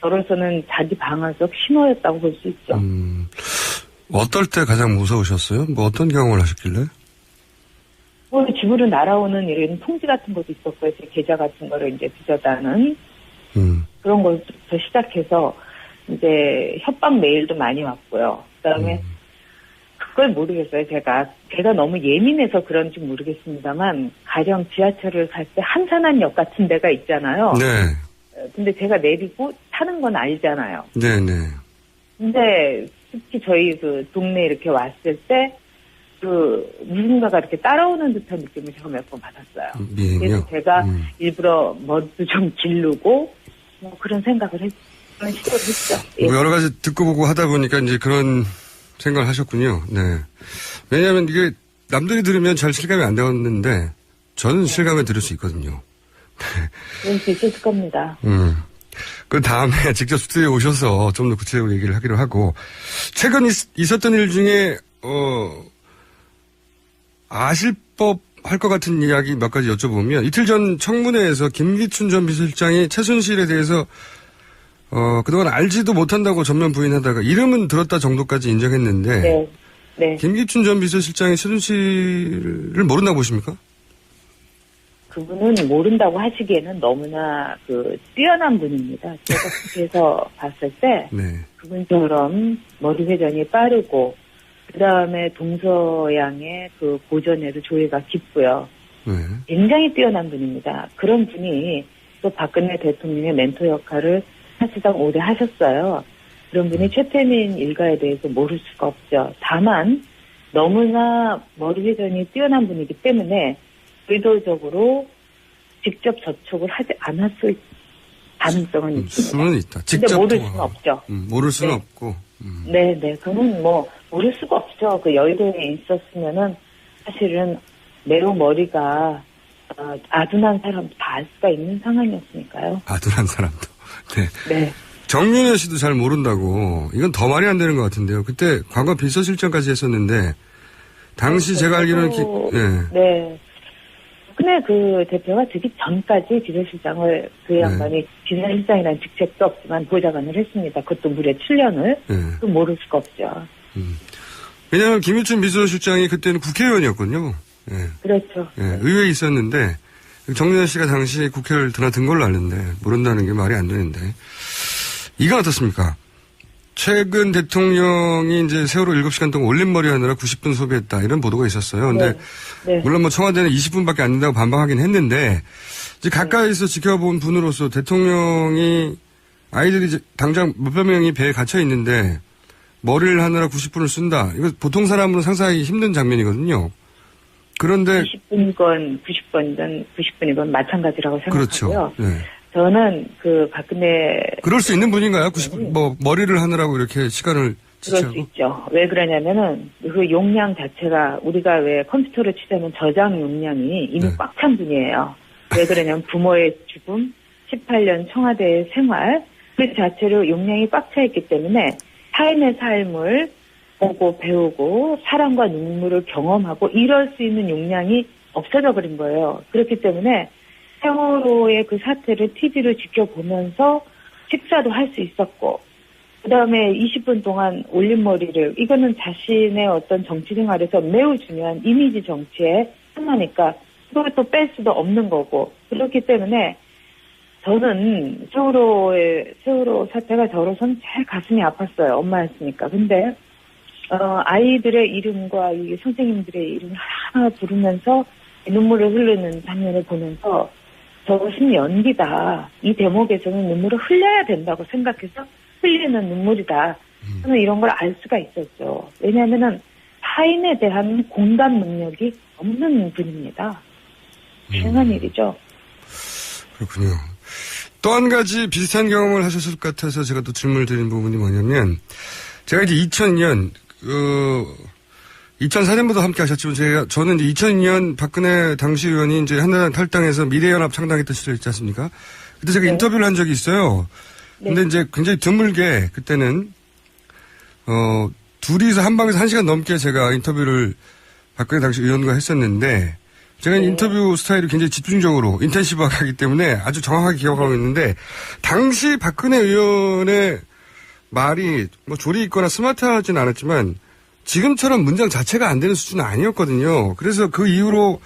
저로서는 자기 방어적 신호였다고 볼 수 있죠. 어떨 때 가장 무서우셨어요? 어떤 경험을 하셨길래? 집으로 날아오는 이런 통지 같은 것도 있었고요. 제 계좌 같은 거를 이제 빚어다는 그런 것부터 시작해서 이제 협박 메일도 많이 왔고요. 그다음에 그걸 모르겠어요. 제가 너무 예민해서 그런지 모르겠습니다만 가령 지하철을 갈 때 한산한역 같은 데가 있잖아요. 네. 근데 제가 내리고 타는 건 알잖아요. 네네. 근데 특히 저희 그 동네 이렇게 왔을 때 누군가가 이렇게 따라오는 듯한 느낌을 제가 몇 번 받았어요. 그래서 제가 일부러 머리도 좀 기르고 그런 생각을 그런 시도를 했죠. 예. 여러 가지 듣고 보고 하다 보니까 이제 그런 생각을 하셨군요. 네. 왜냐하면 이게 남들이 들으면 잘 실감이 안 되었는데 저는 실감에 들을 수 있거든요. 그럴 수 있을 겁니다. 그 다음에 직접 스튜디오에 오셔서 좀 더 구체적으로 얘기를 하기로 하고, 최근 있었던 일 중에 아실 법 할 것 같은 이야기 몇 가지 여쭤보면, 이틀 전 청문회에서 김기춘 전 비서실장이 최순실에 대해서 그동안 알지도 못한다고 전면 부인하다가 이름은 들었다 정도까지 인정했는데, 네. 네. 김기춘 전 비서실장이 최순실을 모른다고 보십니까? 그분은 모른다고 하시기에는 너무나 뛰어난 분입니다. 제가 국회에서 봤을 때 네. 그분처럼 머리 회전이 빠르고 그 다음에 동서양의 고전에도 조예가 깊고요. 네. 굉장히 뛰어난 분입니다. 그런 분이 또 박근혜 대통령의 멘토 역할을 사실상 오래 하셨어요. 그런 분이 최태민 일가에 대해서 모를 수가 없죠. 다만 너무나 머리 회전이 뛰어난 분이기 때문에 의도적으로 직접 저촉을 하지 않았을 가능성은 있습니다. 수는 있다. 근데 모를 수는 없죠. 모를 수는 네. 없고. 네네. 그건 모를 수가 없죠. 여의도에 있었으면은 사실은 매우 머리가 아둔한 사람도 다 알 수가 있는 상황이었으니까요. 아둔한 사람도. 네. 네. 정윤혜 씨도 잘 모른다고. 이건 더 말이 안 되는 것 같은데요. 그때 과거 비서실장까지 했었는데 당시 그렇죠. 제가 알기로는 네. 근데 대표가 되기 전까지 비서실장을 양반이 비서실장이라는 직책도 없지만 보좌관을 했습니다. 그것도 무려 7년을. 또 모를 수가 없죠. 왜냐하면 김유춘 비서실장이 그때는 국회의원이었거든요. 네. 그렇죠. 네. 의회에 있었는데 정윤혜 씨가 당시 국회를 드나든 걸로 아는데 모른다는 게 말이 안 되는데 이건 어떻습니까? 최근 대통령이 이제 세월호 7시간 동안 올림머리 하느라 90분 소비했다 이런 보도가 있었어요. 근데 네. 물론 청와대는 20분밖에 안 된다고 반박하긴 했는데 이제 가까이서 지켜본 분으로서 대통령이 아이들이 이제 당장 몇백 명이 배에 갇혀 있는데 머리를 하느라 90분을 쓴다. 이거 보통 사람으로 상상하기 힘든 장면이거든요. 그런데 20분이건 90분이건 마찬가지라고 생각하고요. 그렇죠. 네. 저는 박근혜 그럴 수 있는 분인가요? 90분 머리를 하느라고 이렇게 시간을 그럴 수 있죠. 왜 그러냐면은 용량 자체가 우리가 왜 컴퓨터로 치자면 저장 용량이 이미 꽉 찬 분이에요. 왜 그러냐면 부모의 죽음, 18년 청와대의 생활 그 자체로 용량이 꽉 차 있기 때문에 삶의 삶을 보고 배우고 사랑과 눈물을 경험하고 이럴 수 있는 용량이 없어져 버린 거예요. 그렇기 때문에 세월호의 그 사태를 TV로 지켜보면서 식사도 할 수 있었고 그 다음에 20분 동안 올림머리를 이거는 자신의 어떤 정치 생활에서 매우 중요한 이미지 정치에 하나니까 그걸 또 뺄 수도 없는 거고 그렇기 때문에 저는 세월호 사태가 저로서는 제일 가슴이 아팠어요. 엄마였으니까. 근데 아이들의 이름과 이 선생님들의 이름을 하나 부르면서 눈물을 흐르는 장면을 보면서 저것은 연기다. 이 대목에서는 눈물을 흘려야 된다고 생각해서 흘리는 눈물이다. 저는 이런 걸 알 수가 있었죠. 왜냐하면은 타인에 대한 공감 능력이 없는 분입니다. 중요한 일이죠. 그렇군요. 또 한 가지 비슷한 경험을 하셨을 것 같아서 제가 또 질문을 드린 부분이 뭐냐면 제가 이제 2000년 2004년부터 함께 하셨지만 저는 이제 2002년 박근혜 당시 의원이 이제 한나라당 탈당해서 미래연합 창당했던 시절 있지 않습니까? 그때 제가 인터뷰를 한 적이 있어요. 근데 이제 굉장히 드물게 그때는 둘이서 한 방에서 1시간 넘게 제가 인터뷰를 박근혜 당시 의원과 했었는데 제가 인터뷰 스타일이 굉장히 집중적으로 인텐시브하게 하기 때문에 아주 정확하게 기억하고 있는데 당시 박근혜 의원의 말이 조리 있거나 스마트하진 않았지만 지금처럼 문장 자체가 안 되는 수준은 아니었거든요. 그래서 그 이후로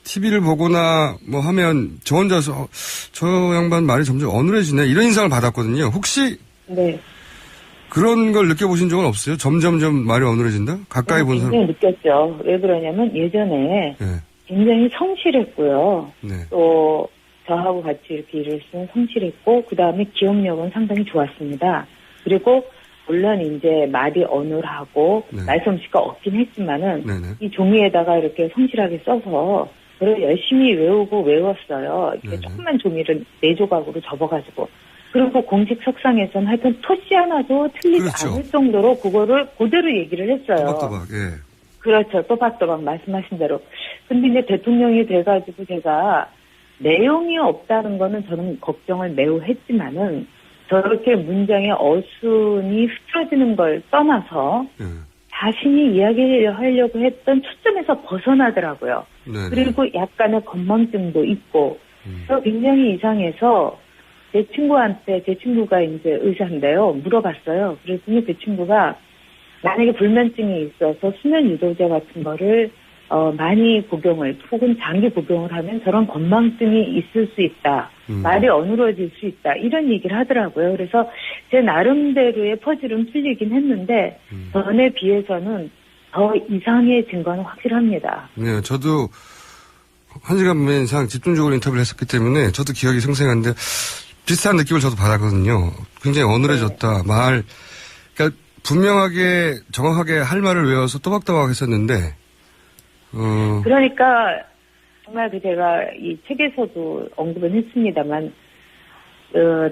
TV를 보거나 뭐 하면 저 혼자서 저 양반 말이 점점 어눌해지네 이런 인상을 받았거든요. 혹시 네. 그런 걸 느껴보신 적은 없어요? 점점점 말이 어눌해진다? 가까이 본 사람. 굉장히 느꼈죠. 왜 그러냐면 예전에 네. 굉장히 성실했고요. 네. 또 저하고 같이 이렇게 일을 했으면 성실했고 그다음에 기억력은 상당히 좋았습니다. 그리고 물론 이제 말이 어눌하고 네. 말솜씨가 없긴 했지만은 네네. 이 종이에다가 이렇게 성실하게 써서 그걸 열심히 외웠어요. 이렇게 네네. 조그만 종이를 4조각으로 접어가지고. 그리고 공식 석상에서는 하여튼 토씨 하나도 틀리지 그렇죠. 않을 정도로 그거를 그대로 얘기를 했어요. 또박또박, 예. 그렇죠. 또박또박 말씀하신 대로. 근데 이제 대통령이 돼가지고 제가 내용이 없다는 거는 저는 걱정을 매우 했지만은 저렇게 문장의 어순이 흐트러지는 걸 떠나서 예. 자신이 이야기하려고 했던 초점에서 벗어나더라고요. 네네. 그리고 약간의 건망증도 있고 그래서 굉장히 이상해서 제 친구가 이제 의사인데요. 물어봤어요. 그랬더니 그 친구가 만약에 불면증이 있어서 수면 유도제 같은 거를 많이 복용을 혹은 장기 복용을 하면 저런 건망증이 있을 수 있다. 말이 어눌해질 수 있다. 이런 얘기를 하더라고요. 그래서 제 나름대로의 퍼즐은 풀리긴 했는데 전에 비해서는 더 이상해진 건 확실합니다. 네, 저도 1시간 반 이상 집중적으로 인터뷰를 했었기 때문에 저도 기억이 생생한데 비슷한 느낌을 저도 받았거든요. 굉장히 어눌해졌다. 네. 그러니까 분명하게 정확하게 할 말을 외워서 또박또박 했었는데 그러니까 정말 제가 이 책에서도 언급은 했습니다만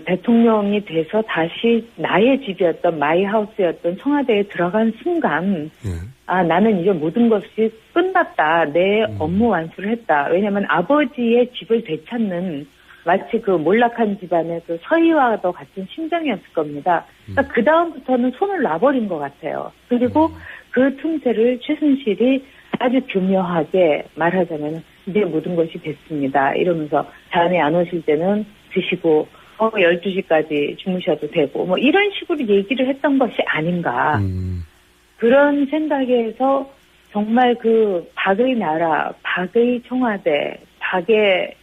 대통령이 돼서 다시 나의 집이었던 마이 하우스였던 청와대에 들어간 순간 예. 아 나는 이제 모든 것이 끝났다. 내 업무 완수를 했다. 왜냐하면 아버지의 집을 되찾는 마치 그 몰락한 집안의 그 서희와도 같은 심정이었을 겁니다. 그러니까 그 다음부터는 손을 놔버린 것 같아요. 그리고 그 틈새를 최순실이 아주 교묘하게 말하자면 이제 모든 것이 됐습니다. 이러면서 잠이 안 오실 때는 드시고 12시까지 주무셔도 되고 뭐 이런 식으로 얘기를 했던 것이 아닌가. 그런 생각에서 정말 그 박의 나라, 박의 청와대, 박의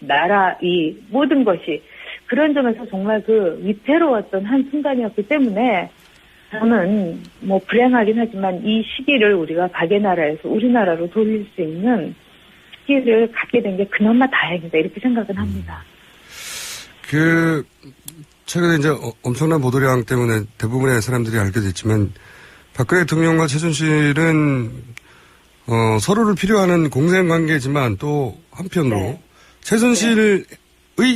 나라 이 모든 것이 그런 점에서 정말 그 위태로웠던 한 순간이었기 때문에 저는 뭐 불행하긴 하지만 이 시기를 우리가 박의 나라에서 우리나라로 돌릴 수 있는 시기를 갖게 된 게 그나마 다행이다 이렇게 생각은 합니다. 최근에 이제 엄청난 보도량 때문에 대부분의 사람들이 알게 됐지만 박근혜 대통령과 최순실은 서로를 필요하는 공생관계지만 또 한편으로 네. 최순실의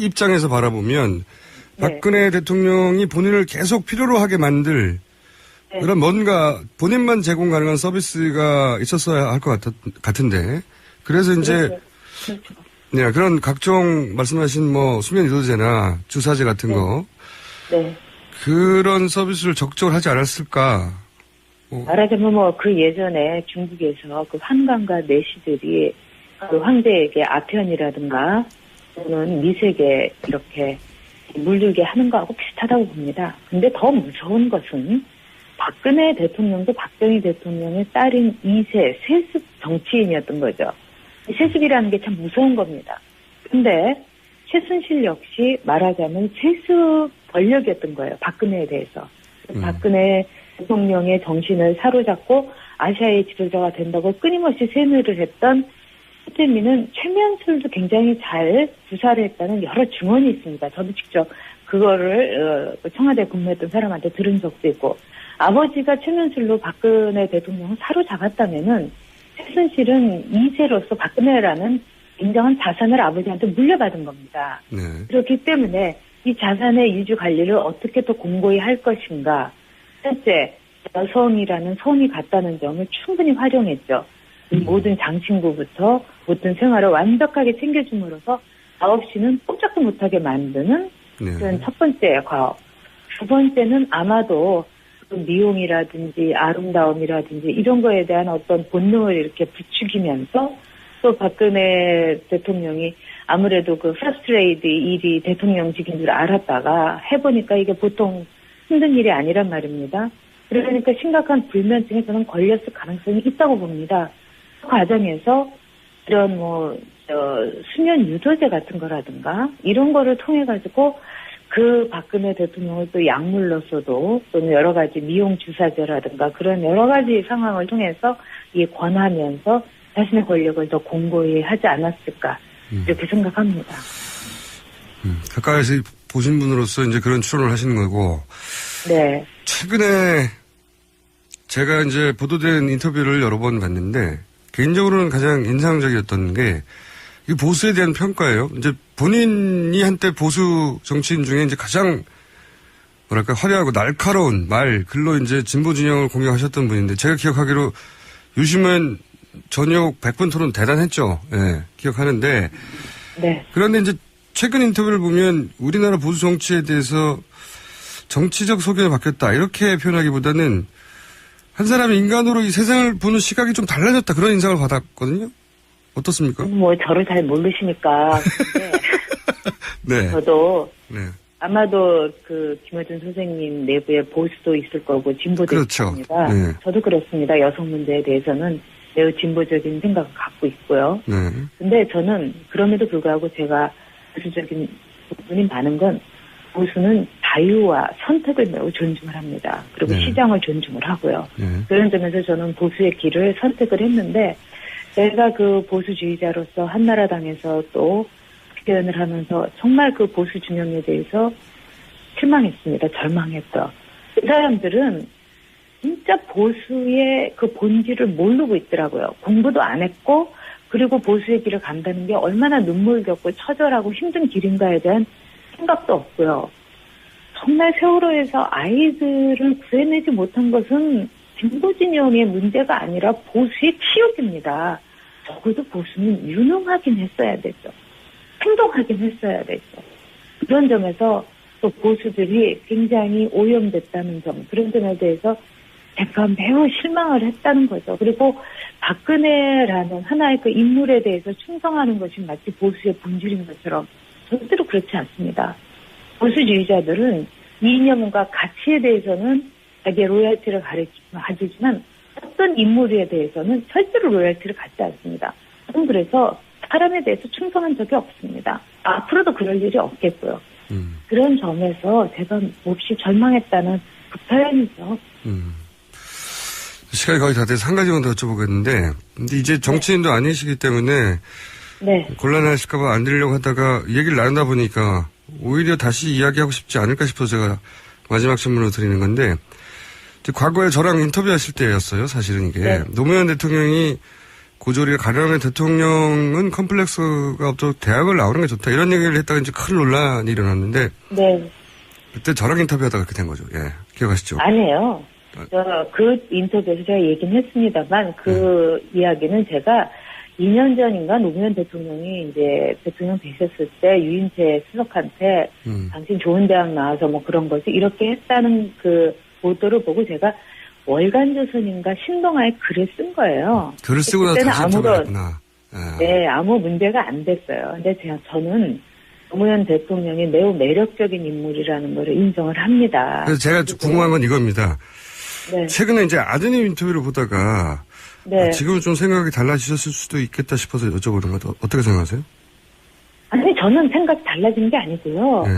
입장에서 바라보면 박근혜 대통령이 본인을 계속 필요로 하게 만들 그런 뭔가 본인만 제공 가능한 서비스가 있었어야 할 것 같은데 그래서 이제 그렇죠. 네, 그런 각종 말씀하신 뭐 수면 유도제나 주사제 같은 거 네. 그런 서비스를 적극적으로 하지 않았을까? 말하자면 뭐 그 예전에 중국에서 그 환관과 내시들이 그 황제에게 아편이라든가 또는 미색에 이렇게 물들게 하는 거하고 비슷하다고 봅니다. 근데 더 무서운 것은 박근혜 대통령도 박정희 대통령의 딸인 2세 세습 정치인이었던 거죠. 세습이라는 게 참 무서운 겁니다. 근데 최순실 역시 말하자면 세습 권력이었던 거예요. 박근혜에 대해서. 박근혜 대통령의 정신을 사로잡고 아시아의 지도자가 된다고 끊임없이 세뇌를 했던 최재민은 최면술도 굉장히 잘 구사를 했다는 여러 증언이 있습니다. 저도 직접 그거를 청와대에 근무했던 사람한테 들은 적도 있고 아버지가 최면술로 박근혜 대통령을 사로잡았다면은 최순실은 2세로서 박근혜라는 굉장한 자산을 아버지한테 물려받은 겁니다. 네. 그렇기 때문에 이 자산의 유지 관리를 어떻게 더 공고히 할 것인가. 첫째, 여성이라는 성이 같다는 점을 충분히 활용했죠. 모든 장신구부터 모든 생활을 완벽하게 챙겨줌으로써 없이는 꼼짝도 못하게 만드는 그런 첫 번째 과업. 두 번째는 아마도 미용이라든지 아름다움이라든지 이런 거에 대한 어떤 본능을 이렇게 부추기면서 또 박근혜 대통령이 아무래도 그 퍼스트레이디 일이 대통령직인 줄 알았다가 해보니까 이게 보통 힘든 일이 아니란 말입니다. 그러니까 심각한 불면증에 저는 걸렸을 가능성이 있다고 봅니다. 그 과정에서 이런 수면 유도제 같은 거라든가 이런 거를 통해 가지고 그 박근혜 대통령을 또 약물로서도 또는 여러 가지 미용 주사제라든가 그런 여러 가지 상황을 통해서 권하면서 자신의 권력을 더 공고히 하지 않았을까 이렇게 생각합니다. 가까이서 보신 분으로서 이제 그런 추론을 하시는 거고. 네. 최근에 제가 이제 보도된 인터뷰를 여러 번 봤는데 개인적으로는 가장 인상적이었던 게 이 보수에 대한 평가예요. 이제 본인이 한때 보수 정치인 중에 이제 가장 뭐랄까 화려하고 날카로운 글로 이제 진보 진영을 공격하셨던 분인데 제가 기억하기로 유시민 저녁 100분 토론 대단했죠. 예, 기억하는데. 네. 그런데 이제 최근 인터뷰를 보면 우리나라 보수 정치에 대해서 정치적 소견이 바뀌었다 이렇게 표현하기보다는 한 사람이 인간으로 이 세상을 보는 시각이 좀 달라졌다 그런 인상을 받았거든요. 어떻습니까? 저를 잘 모르시니까. 네. 저도 네. 아마도 김어준 선생님 내부에 보수도 있을 거고 진보도 그렇죠. 있습니다. 네. 저도 그렇습니다. 여성 문제에 대해서는 매우 진보적인 생각을 갖고 있고요. 네. 근데 저는 그럼에도 불구하고 제가 보수적인 부분이 많은 건 보수는 자유와 선택을 매우 존중을 합니다. 그리고 네. 시장을 존중을 하고요. 네. 그런 점에서 저는 보수의 길을 선택을 했는데 제가 그 보수주의자로서 한나라당에서 또 표현을 하면서 정말 그 보수 진영에 대해서 실망했습니다. 절망했죠. 그 사람들은 진짜 보수의 그 본질을 모르고 있더라고요. 공부도 안 했고 그리고 보수의 길을 간다는 게 얼마나 눈물겹고 처절하고 힘든 길인가에 대한 생각도 없고요. 정말 세월호에서 아이들을 구해내지 못한 것은 진보 진영의 문제가 아니라 보수의 치욕입니다. 적어도 보수는 유능하긴 했어야 되죠. 행동하긴 했어야 되죠. 그런 점에서 또 보수들이 굉장히 오염됐다는 점, 그런 점에 대해서 제가 매우 실망을 했다는 거죠. 그리고 박근혜라는 하나의 그 인물에 대해서 충성하는 것이 마치 보수의 본질인 것처럼 절대로 그렇지 않습니다. 보수주의자들은 이념과 가치에 대해서는 자기의 로열티를 가지지만 어떤 인물에 대해서는 절대로 로열티를 갖지 않습니다. 저는 그래서 사람에 대해서 충성한 적이 없습니다. 앞으로도 그럴 일이 없겠고요. 그런 점에서 제가 몹시 절망했다는 그 표현이죠. 시간이 거의 다 돼서 한 가지만 더 여쭤보겠는데, 근데 이제 정치인도 아니시기 때문에 네. 곤란하실까봐 안 드리려고 하다가 얘기를 나누다 보니까 오히려 다시 이야기하고 싶지 않을까 싶어서 제가 마지막 질문으로 드리는 건데, 과거에 저랑 인터뷰하실 때였어요, 사실은 이게. 네. 노무현 대통령이 고졸이 가령의 대통령은 컴플렉스가 없도록 대학을 나오는 게 좋다. 이런 얘기를 했다가 이제 큰 논란이 일어났는데. 네. 그때 저랑 인터뷰하다가 그렇게 된 거죠. 예. 기억하시죠? 아니에요. 그 인터뷰에서 제가 얘기는 했습니다만 그 이야기는 제가 2년 전인가 노무현 대통령이 이제 대통령 되셨을 때 유인태 수석한테 당신 좋은 대학 나와서 뭐 그런 거지 이렇게 했다는 그 보도를 보고 제가 월간조선인가 신동아에 글을 쓴 거예요. 글을 쓰고 나서 다시 인터뷰했구나. 네, 아무 문제가 안 됐어요. 근데 저는 노무현 대통령이 매우 매력적인 인물이라는 걸 인정을 합니다. 그래서 제가 궁금한 건 이겁니다. 네. 최근에 이제 아드님 인터뷰를 보다가 네. 지금은 좀 생각이 달라지셨을 수도 있겠다 싶어서 여쭤보는 건데 어떻게 생각하세요? 아니 저는 생각이 달라진 게 아니고요. 네.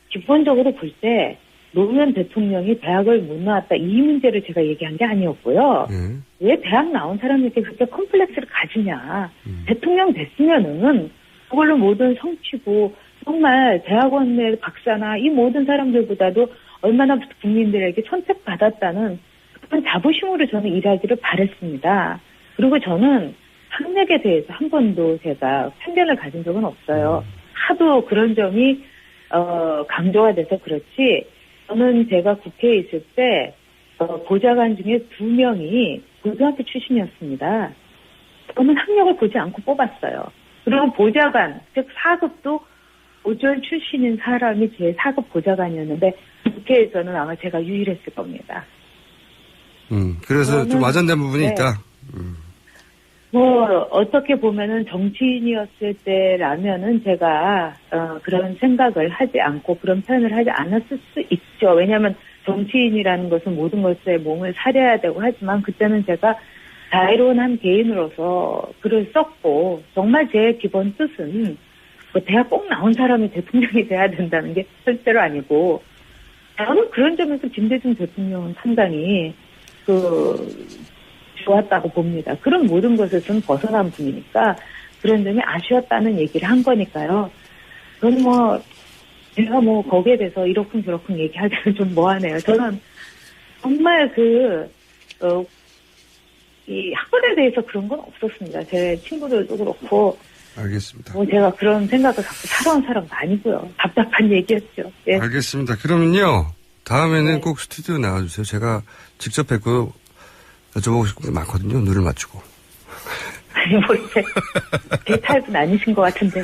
기본적으로 볼 때 노무현 대통령이 대학을 못 나왔다 이 문제를 제가 얘기한 게 아니었고요. 네. 왜 대학 나온 사람에게 그렇게 컴플렉스를 가지냐. 대통령 됐으면은 그걸로 모든 성취고 정말 대학원의 박사나 이 모든 사람들보다도 얼마나 국민들에게 선택받았다는 그런 자부심으로 저는 일하기를 바랬습니다. 그리고 저는 학력에 대해서 한 번도 제가 편견을 가진 적은 없어요. 하도 그런 점이 강조가 돼서 그렇지 저는 제가 국회에 있을 때 보좌관 중에 2명이 고등학교 출신이었습니다. 저는 학력을 보지 않고 뽑았어요. 그리고 보좌관, 즉 4급도 고졸 출신인 사람이 제 4급 보좌관이었는데 국회에서는 아마 제가 유일했을 겁니다. 그래서 좀 와전된 부분이 네. 있다. 뭐 어떻게 보면은 정치인이었을 때라면은 제가 그런 생각을 하지 않고 그런 표현을 하지 않았을 수 있죠. 왜냐하면 정치인이라는 것은 모든 것에 몸을 사려야 되고 하지만 그때는 제가 자유로운 한 개인으로서 글을 썼고 정말 제 기본 뜻은 뭐 대학 꼭 나온 사람이 대통령이 돼야 된다는 게 절대로 아니고 저는 그런 점에서 김대중 대통령은 상당히 좋았다고 봅니다. 그런 모든 것에서는 벗어난 분이니까 그런 점이 아쉬웠다는 얘기를 한 거니까요. 저는 제가 거기에 대해서 이러쿵저러쿵 얘기하기는 좀 뭐하네요. 저는 정말 이 학벌에 대해서 그런 건 없었습니다. 제 친구들도 그렇고. 알겠습니다. 제가 그런 생각을 갖고 살아온 사람도 아니고요. 답답한 얘기였죠. 예. 알겠습니다. 그러면요. 다음에는 꼭 스튜디오 나와주세요. 제가 직접 뵙고 여쭤보고 싶은 게 많거든요. 눈을 맞추고. 아니, 제 타입은 아니신 것 같은데.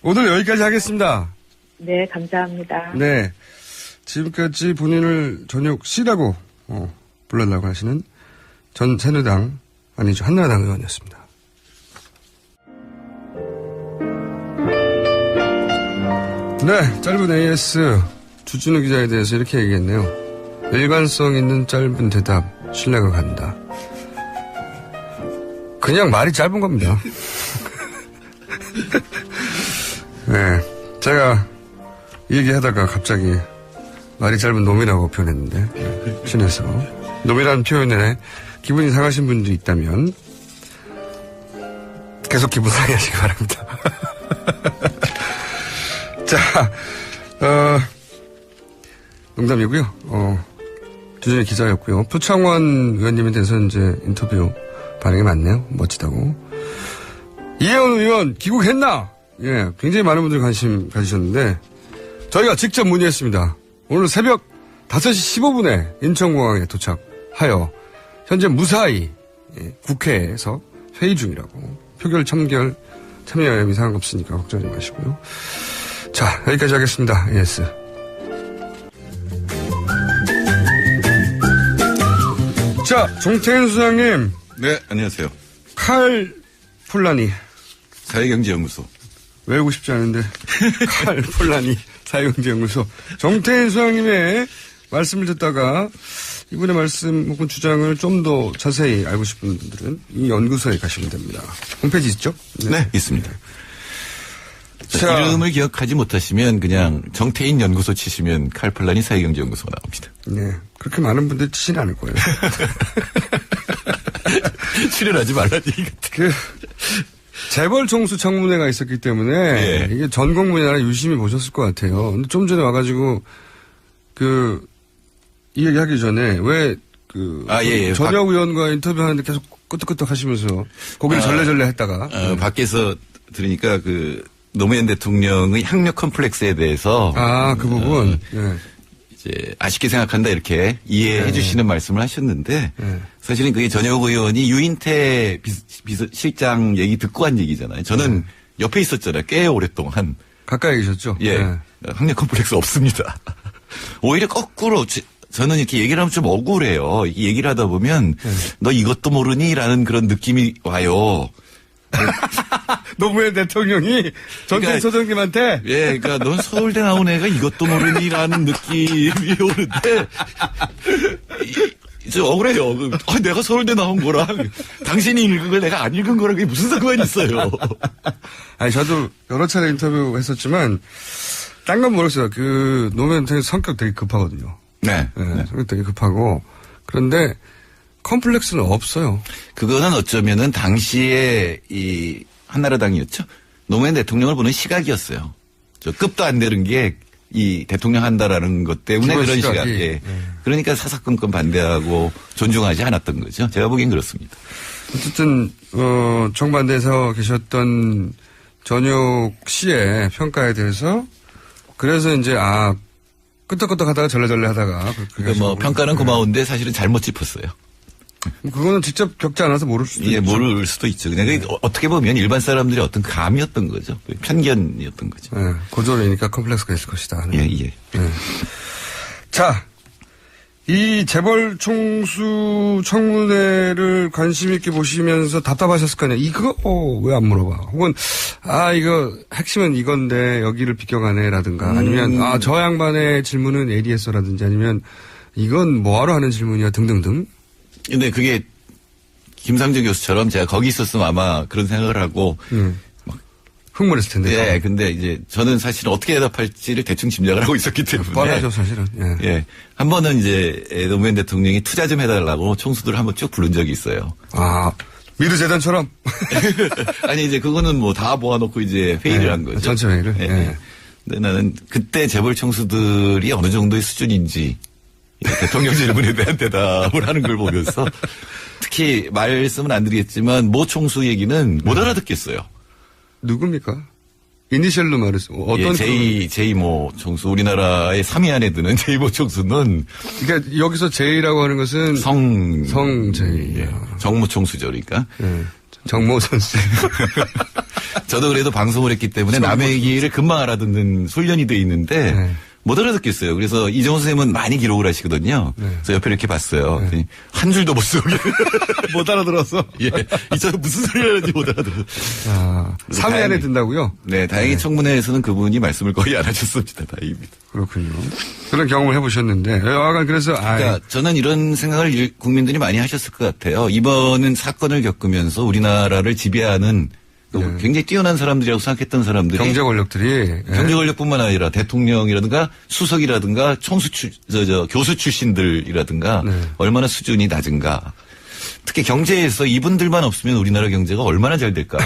오늘 여기까지 하겠습니다. 네, 감사합니다. 네. 지금까지 본인을 저녁 C라고 불러달라고 하시는 전 새누리당, 아니죠, 한나라당 의원이었습니다. 네, 짧은 AS 주진우 기자에 대해서 이렇게 얘기했네요. 일관성 있는 짧은 대답, 신뢰가 간다. 그냥 말이 짧은 겁니다. 네, 제가 이 얘기하다가 갑자기 말이 짧은 놈이라고 표현했는데 신에서 놈이라는 표현에 기분이 상하신 분들이 있다면 계속 기분 상해하시기 바랍니다. 자, 농담이고요. 주진우 기자였고요. 표창원 의원님에 대해서 이제 인터뷰 반응이 많네요. 멋지다고. 이혜원 의원 귀국했나? 예, 굉장히 많은 분들이 관심 가지셨는데 저희가 직접 문의했습니다. 오늘 새벽 5시 15분에 인천공항에 도착하여 현재 무사히 국회에서 회의 중이라고. 표결 참여 이상한 거 없으니까 걱정하지 마시고요. 자, 여기까지 하겠습니다. AS. 자, 정태현 수장님. 네, 안녕하세요. 칼 폴라니. 사회경제연구소. 외우고 싶지 않은데. 칼 폴라니 사회경제연구소. 정태현 수장님의 말씀을 듣다가 이분의 말씀 혹은 주장을 좀 더 자세히 알고 싶은 분들은 이 연구소에 가시면 됩니다. 홈페이지 있죠? 네, 있습니다. 자, 이름을 기억하지 못하시면 그냥 정태인 연구소 치시면 칼폴라니 사회경제연구소가 나옵니다. 네, 그렇게 많은 분들이 치지는 않을 거예요. 출연하지 말라는 얘기 같은. 재벌 총수 청문회가 있었기 때문에 이게 전 국민이나 유심히 보셨을 것 같아요. 근데 좀 전에 와가지고 이 얘기 하기 전에 왜 전혁 의원과 인터뷰하는데 계속 끄떡끄떡 하시면서 고개를 절레절레 했다가 밖에서 들으니까 노무현 대통령의 학력 컴플렉스에 대해서 그 부분 이제 아쉽게 생각한다 이렇게 이해해 주시는 말씀을 하셨는데 사실은 그게 전혁 의원이 유인태 비서실장 얘기 듣고 한 얘기잖아요. 저는 옆에 있었잖아요. 꽤 오랫동안. 가까이 계셨죠? 학력 컴플렉스 없습니다. 오히려 거꾸로 저는 이렇게 얘기를 하면 좀 억울해요. 이 얘기를 하다 보면 너 이것도 모르니? 라는 그런 느낌이 와요. 노무현 대통령이 전태일 소장님한테 그러니까 넌 서울대 나온 애가 이것도 모르니라는 느낌이 오는데 좀 억울해요. 내가 서울대 나온 거랑 당신이 읽은 걸 내가 안 읽은 거랑 그게 무슨 상관이 있어요. 아니 저도 여러 차례 인터뷰 했었지만 딴 건 모르겠어요. 노무현 대통령 성격 되게 급하거든요. 네. 성격 되게 급하고 그런데 컴플렉스는 없어요. 그거는 어쩌면은 당시에 이 한나라당이었죠. 노무현 대통령을 보는 시각이었어요. 저 급도 안 되는 게 이 대통령 한다라는 것 때문에 그런 시각. 그러니까 사사건건 반대하고 존중하지 않았던 거죠. 제가 보기엔 그렇습니다. 어쨌든 정반대에서 계셨던 전혁 씨의 평가에 대해서 그래서 이제 끄떡끄떡 하다가 절레절레 하다가 그러니까 평가는 고마운데 사실은 잘못 짚었어요. 그거는 직접 겪지 않아서 모를 수도 있죠. 모를 수도 있죠. 그냥 어떻게 보면 일반 사람들의 어떤 감이었던 거죠. 편견이었던 거죠. 고졸이니까 컴플렉스가 있을 것이다. 예. 자, 이 재벌 총수 청문회를 관심 있게 보시면서 답답하셨을 거 아니에요. 이거 왜 안 물어봐. 혹은 이거 핵심은 이건데 여기를 비껴가네라든가 아니면 저 양반의 질문은 ADS라든지 아니면 이건 뭐하러 하는 질문이야 등등등. 근데 그게 김상조 교수처럼 제가 거기 있었으면 아마 그런 생각을 하고 흥분했을 텐데. 예, 근데 이제 저는 사실 어떻게 대답할지를 대충 짐작을 하고 있었기 때문에. 뻔하죠, 사실은. 예. 한 번은 이제 노무현 대통령이 투자 좀 해달라고 총수들을 한번 쭉 부른 적이 있어요. 미르재단처럼? 아니, 이제 그거는 뭐 다 모아놓고 이제 회의를 한 거죠. 전체 회의를? 예. 근데 나는 그때 재벌 총수들이 어느 정도의 수준인지 대통령 질문에 대한 대답을 하는 걸 보면서 특히 말씀은 안 드리겠지만 모 총수 얘기는 못 알아듣겠어요. 누굽니까? 이니셜로 말해서 어떤 제2모 총수 우리나라의 3위 안에 드는 제2모 총수는 그러니까 여기서 제이라고 하는 것은 성제이 예. 정모 총수죠, 그러니까. 정모 선수. 저도 그래도 방송을 했기 때문에 남의 얘기를 금방 알아듣는 훈련이 돼 있는데 못 알아듣겠어요. 그래서 이정호 선생님은 많이 기록을 하시거든요. 그래서 옆에 이렇게 봤어요. 한 줄도 못 쓰고 못 알아들어서. 예. 이 사람 무슨 소리를 하는지 못 알아들어서. 3회 안에 든다고요? 네. 다행히 청문회에서는 그분이 말씀을 거의 안 하셨습니다. 다행입니다. 그렇군요. 그런 경험을 해보셨는데. 그래서 그러니까 저는 이런 생각을 국민들이 많이 하셨을 것 같아요. 이번은 사건을 겪으면서 우리나라를 지배하는 굉장히 뛰어난 사람들이라고 생각했던 사람들이 경제 권력들이 경제 권력뿐만 아니라 대통령이라든가 수석이라든가 교수 출신들이라든가 얼마나 수준이 낮은가. 특히 경제에서 이분들만 없으면 우리나라 경제가 얼마나 잘 될까.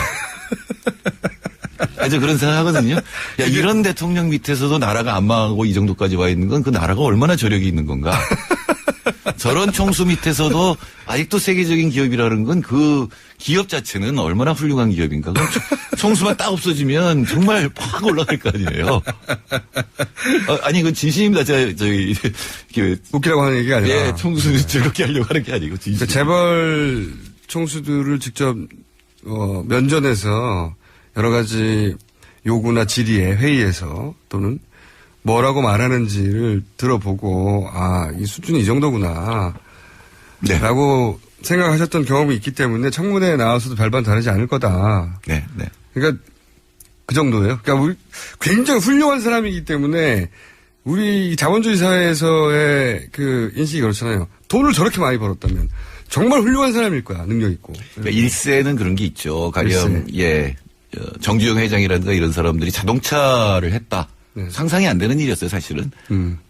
아주 그런 생각하거든요. 야, 이런 대통령 밑에서도 나라가 안 망하고 이 정도까지 와 있는 건 그 나라가 얼마나 저력이 있는 건가. 저런 총수 밑에서도 아직도 세계적인 기업이라는 건 그 기업 자체는 얼마나 훌륭한 기업인가. 그럼 총수만 딱 없어지면 정말 확 올라갈 거 아니에요. 아니, 이건 진심입니다. 저희 웃기라고 하는 얘기가 아니라. 예, 총수는 즐겁게 하려고 하는 게 아니고 진심. 재벌 총수들을 직접 면전에서 여러 가지 요구나 질의에 회의에서 또는 뭐라고 말하는지를 들어보고 이 수준이 이 정도구나 라고 생각하셨던 경험이 있기 때문에 청문회에 나와서도 별반 다르지 않을 거다. 네. 그러니까 그 정도예요. 그러니까 우리 굉장히 훌륭한 사람이기 때문에 우리 자본주의 사회에서의 그 인식이 그렇잖아요. 돈을 저렇게 많이 벌었다면 정말 훌륭한 사람일 거야. 능력 있고. 그러니까 일세는 그런 게 있죠. 가령 정주영 회장이라든가 이런 사람들이 자동차를 했다. 상상이 안 되는 일이었어요, 사실은.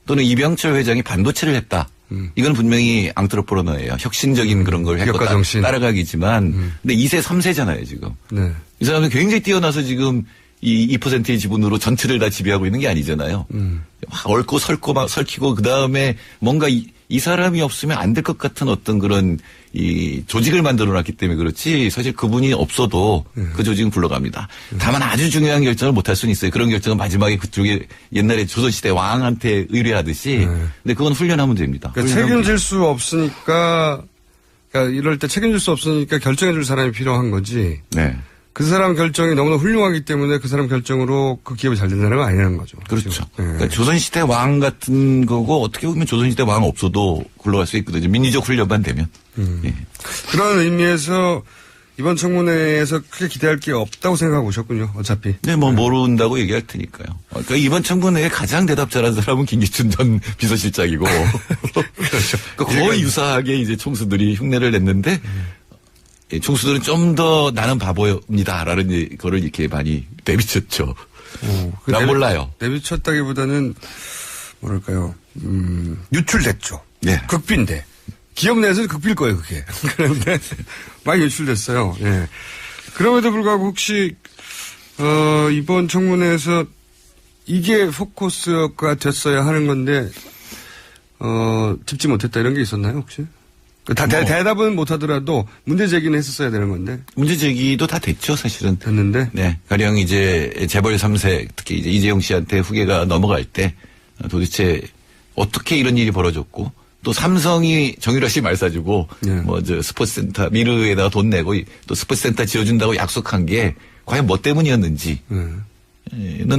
또는 이병철 회장이 반도체를 했다. 이건 분명히 앙트로포너예요. 혁신적인 그런 걸 했고 따라가기지만. 근데 2세, 3세잖아요, 지금. 이 사람은 굉장히 뛰어나서 지금 이 2%의 지분으로 전체를 다 지배하고 있는 게 아니잖아요. 막 얽고 설키고 그다음에 뭔가 이 사람이 없으면 안 될 것 같은 어떤 그런 이 조직을 만들어 놨기 때문에 그렇지 사실 그분이 없어도 그 조직은 굴러갑니다. 다만 아주 중요한 결정을 못 할 수는 있어요. 그런 결정은 마지막에 그쪽에 옛날에 조선시대 왕한테 의뢰하듯이. 근데 그건 훈련하면 됩니다. 그러니까 책임질 수 없으니까 그러니까 이럴 때 책임질 수 없으니까 결정해 줄 사람이 필요한 거지. 네. 그 사람 결정이 너무나 훌륭하기 때문에 그 사람 결정으로 그 기업이 잘 된다는 건 아니라는 거죠. 그렇죠. 그러니까 조선시대 왕 같은 거고 어떻게 보면 조선시대 왕 없어도 굴러갈 수 있거든요. 민주적 훈련만 되면. 예. 그런 의미에서 이번 청문회에서 크게 기대할 게 없다고 생각하고 오셨군요. 어차피. 네, 모른다고 얘기할 테니까요. 그러니까 이번 청문회에 가장 대답 잘한 사람은 김기춘 전 비서실장이고. 그렇죠. 그러니까 거의 유사하게 이제 총수들이 흉내를 냈는데 총수들은 좀 더 나는 바보입니다라는 거를 이렇게 많이 내비쳤죠. 난 몰라요. 내비쳤다기보다는 뭐랄까요. 유출됐죠. 네. 극비인데. 기업 내에서는 극비일 거예요, 그게. 그런데 많이 유출됐어요. 예. 그럼에도 불구하고 혹시 이번 청문회에서 이게 포커스가 됐어야 하는 건데 짚지 못했다 이런 게 있었나요, 혹시? 대답은 못하더라도 문제 제기는 했었어야 되는 건데. 문제 제기도 다 됐죠, 사실은. 됐는데? 네. 가령 이제 재벌 3세, 특히 이제 이재용 씨한테 후계가 넘어갈 때 도대체 어떻게 이런 일이 벌어졌고 또 삼성이 정유라 씨 말 사주고 스포츠센터 미르에다가 돈 내고 또 스포츠센터 지어준다고 약속한 게 과연 뭐 때문이었는지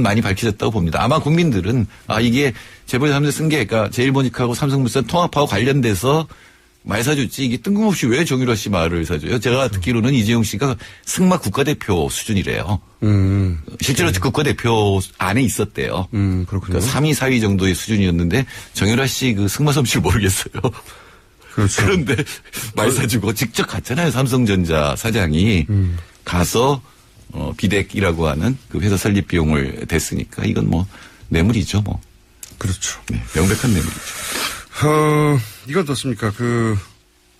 많이 밝혀졌다고 봅니다. 아마 국민들은 이게 재벌 3세 승계가 제일모직하고 삼성물산 통합하고 관련돼서 말 사줬지 이게 뜬금없이 왜 정유라 씨 말을 사줘요? 제가 듣기로는 이재용 씨가 승마 국가대표 수준이래요. 실제로 국가대표 안에 있었대요. 그렇군요. 그러니까 3위, 4위 정도의 수준이었는데 정유라 씨 그 승마 솜씨를 모르겠어요. 그렇죠. 그런데 말 사주고 직접 갔잖아요. 삼성전자 사장이 가서 비덱이라고 하는 그 회사 설립 비용을 댔으니까 이건 뭐 뇌물이죠, 뭐. 그렇죠. 네, 명백한 뇌물이죠. 이건 어떻습니까?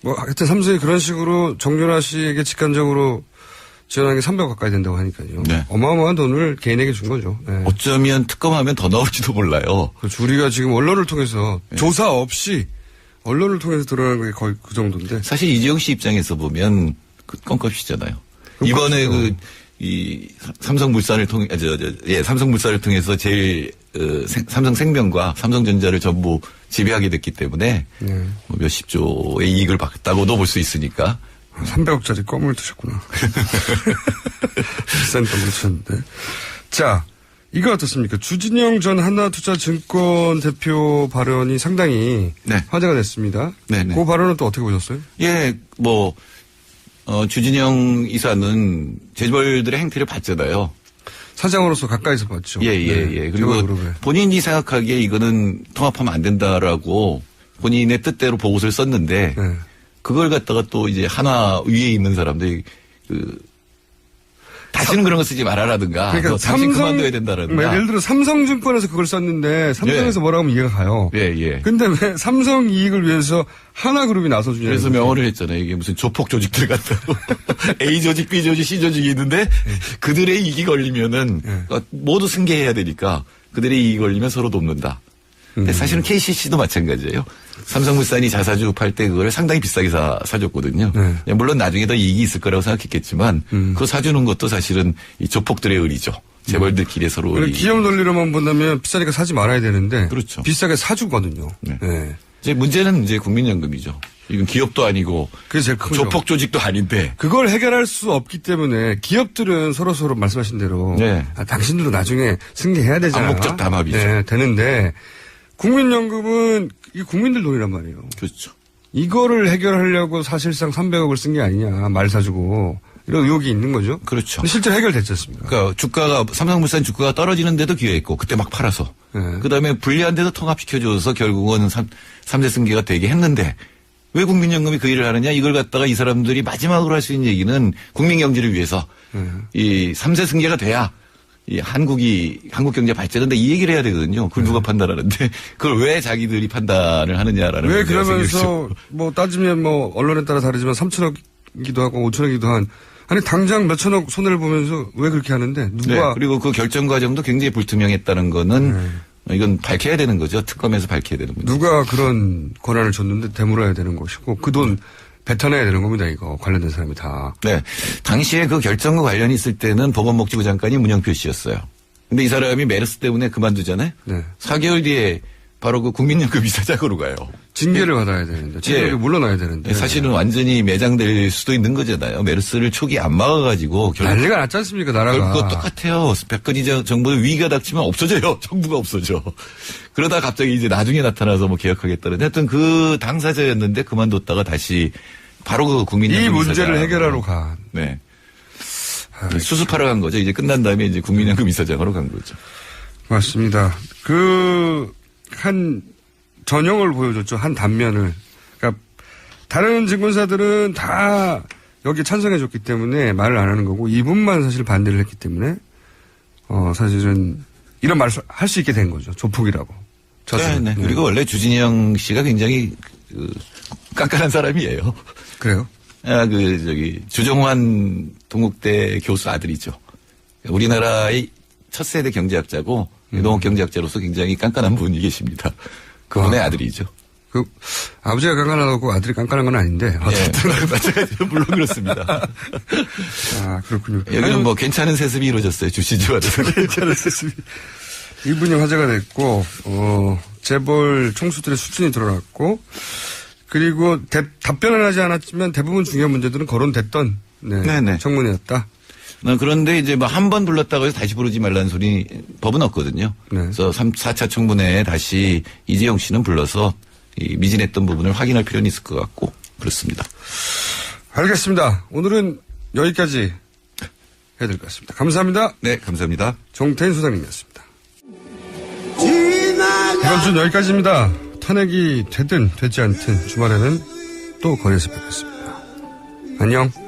하여튼 삼성이 그런 식으로 정유라 씨에게 직간접으로 지원한 게 300억 가까이 된다고 하니까요. 네. 어마어마한 돈을 개인에게 준 거죠. 네. 어쩌면 특검하면 더 나올지도 몰라요. 그렇죠. 우리가 지금 언론을 통해서 조사 없이 언론을 통해서 드러나는 게 거의 그 정도인데. 사실 이재용 씨 입장에서 보면 그 껌값이잖아요. 이번에 이 삼성물산을 통해 삼성물산을 통해서 제일 삼성생명과 삼성전자를 전부 지배하게 됐기 때문에 뭐 몇십 조의 이익을 받았다고도 볼 수 있으니까 300억짜리 껌을 드셨구나. 비싼 껌을 드셨는데. 자, 이거 어떻습니까? 주진영 전 하나투자증권 대표 발언이 상당히 화제가 됐습니다. 네네. 그 발언은 또 어떻게 보셨어요? 예, 주진영 이사는 재벌들의 행태를 봤잖아요. 사장으로서 가까이서 봤죠. 예. 그리고 본인이 생각하기에 이거는 통합하면 안 된다라고 본인의 뜻대로 보고서를 썼는데 그걸 갖다가 또 이제 하나 위에 있는 사람들이 다시는 그런 거 쓰지 말아라든가. 그러니까 당신 그만둬야 된다라든가. 예를 들어 삼성증권에서 그걸 썼는데 삼성에서 뭐라고 하면 이해가 가요. 예. 근데 왜 삼성 이익을 위해서 하나그룹이 나서주냐. 그래서 명언을 했잖아요. 이게 무슨 조폭 조직들 같다고. A 조직, B 조직, C 조직이 있는데 그들의 이익이 걸리면은 모두 승계해야 되니까 그들의 이익이 걸리면 서로 돕는다. 근데 사실은 KCC도 마찬가지예요. 삼성물산이 자사주 팔 때 그걸 상당히 비싸게 사줬거든요. 물론 나중에 더 이익이 있을 거라고 생각했겠지만 그거 사주는 것도 사실은 이 조폭들의 의리죠. 재벌들끼리 서로. 기업 논리로만 본다면 비싸니까 사지 말아야 되는데. 그렇죠. 비싸게 사주거든요. 이제 문제는 이제 국민연금이죠. 이건 기업도 아니고. 그게 제일 크죠. 조폭 조직도 아닌데. 그걸 해결할 수 없기 때문에 기업들은 서로 말씀하신 대로. 당신들도 나중에 승계해야 되잖아. 암묵적 담합이죠. 되는데. 국민연금은 이 국민들 돈이란 말이에요. 그렇죠. 이거를 해결하려고 사실상 300억을 쓴 게 아니냐. 말 사주고. 이런 의혹이 있는 거죠. 그렇죠. 근데 실제로 해결됐지 않습니까? 그러니까 삼성물산 주가가 떨어지는데도 기여했고 그때 막 팔아서. 그다음에 불리한 데도 통합시켜줘서 결국은 3대 승계가 되게 했는데 왜 국민연금이 그 일을 하느냐. 이걸 갖다가 이 사람들이 마지막으로 할 수 있는 얘기는 국민 경제를 위해서 이 3세 승계가 돼야 이 한국 경제 발전한다 이 얘기를 해야 되거든요. 그걸 누가 판단하는데 그걸 왜 자기들이 판단을 하느냐라는. 왜 그러면서 따지면 언론에 따라 다르지만 3천억이기도 하고 5천억이기도 한 아니 당장 몇천억 손해를 보면서 왜 그렇게 하는데 누가. 그리고 그 결정 과정도 굉장히 불투명했다는 거는 이건 밝혀야 되는 거죠. 특검에서 밝혀야 되는 거죠. 누가 그런 권한을 줬는데 되물어야 되는 것이고 그 돈 뱉어내야 되는 겁니다. 이거 관련된 사람이 다. 네. 당시에 그 결정과 관련이 있을 때는 보건복지부 장관이 문영표 씨였어요. 근데 이 사람이 메르스 때문에 그만두잖아요. 4개월 뒤에 바로 그 국민연금 이사장으로 가요. 징계를 받아야 되는데. 징계를 물러나야 되는데. 사실은 완전히 매장될 수도 있는 거잖아요. 메르스를 초기 안 막아가지고. 난리가 났지 않습니까, 나라가. 그거 똑같아요. 박근혜 정부는 위기가 닥치면 없어져요. 정부가 없어져. 그러다 갑자기 이제 나중에 나타나서 개혁하겠다는. 하여튼 그 당사자였는데 그만뒀다가 다시 바로 그 국민연금 이 문제를 해결하러 가. 네. 수습하러 간 거죠. 이제 끝난 다음에 이제 국민연금 이사장으로 간 거죠. 맞습니다. 한 전형을 보여줬죠. 한 단면을. 그러니까 다른 증권사들은 다 여기에 찬성해줬기 때문에 말을 안 하는 거고 이분만 사실 반대를 했기 때문에 사실은 이런 말을 할 수 있게 된 거죠. 조폭이라고. 네. 그리고 원래 주진영 씨가 굉장히 깐깐한 사람이에요. 그래요? 주정환 동국대 교수 아들이죠. 우리나라의 첫 세대 경제학자고 농업 경제학자로서 굉장히 깐깐한 분이 계십니다. 그분의 아들이죠. 아버지가 깐깐하고 아들이 깐깐한 건 아닌데. 어쨌든. 물론 그렇습니다. 그렇군요. 여기는 괜찮은 세습이 이루어졌어요. 주시지와도. 괜찮은 세습이. 이분이 화제가 됐고, 재벌 총수들의 수준이 드러났고, 그리고 답변을 하지 않았지만 대부분 중요한 문제들은 거론됐던 청문회였다. 그런데 이제 뭐 한 번 불렀다고 해서 다시 부르지 말라는 소리 법은 없거든요. 네. 그래서 4차 청문회에 다시 이재용 씨는 불러서 이 미진했던 부분을 확인할 필요는 있을 것 같고 그렇습니다. 알겠습니다. 오늘은 여기까지 해야 될 것 같습니다. 감사합니다. 네, 감사합니다. 정태인 소장님이었습니다. 이번 주는 여기까지입니다. 탄핵이 되든 되지 않든 주말에는 또 거리에서 뵙겠습니다. 안녕.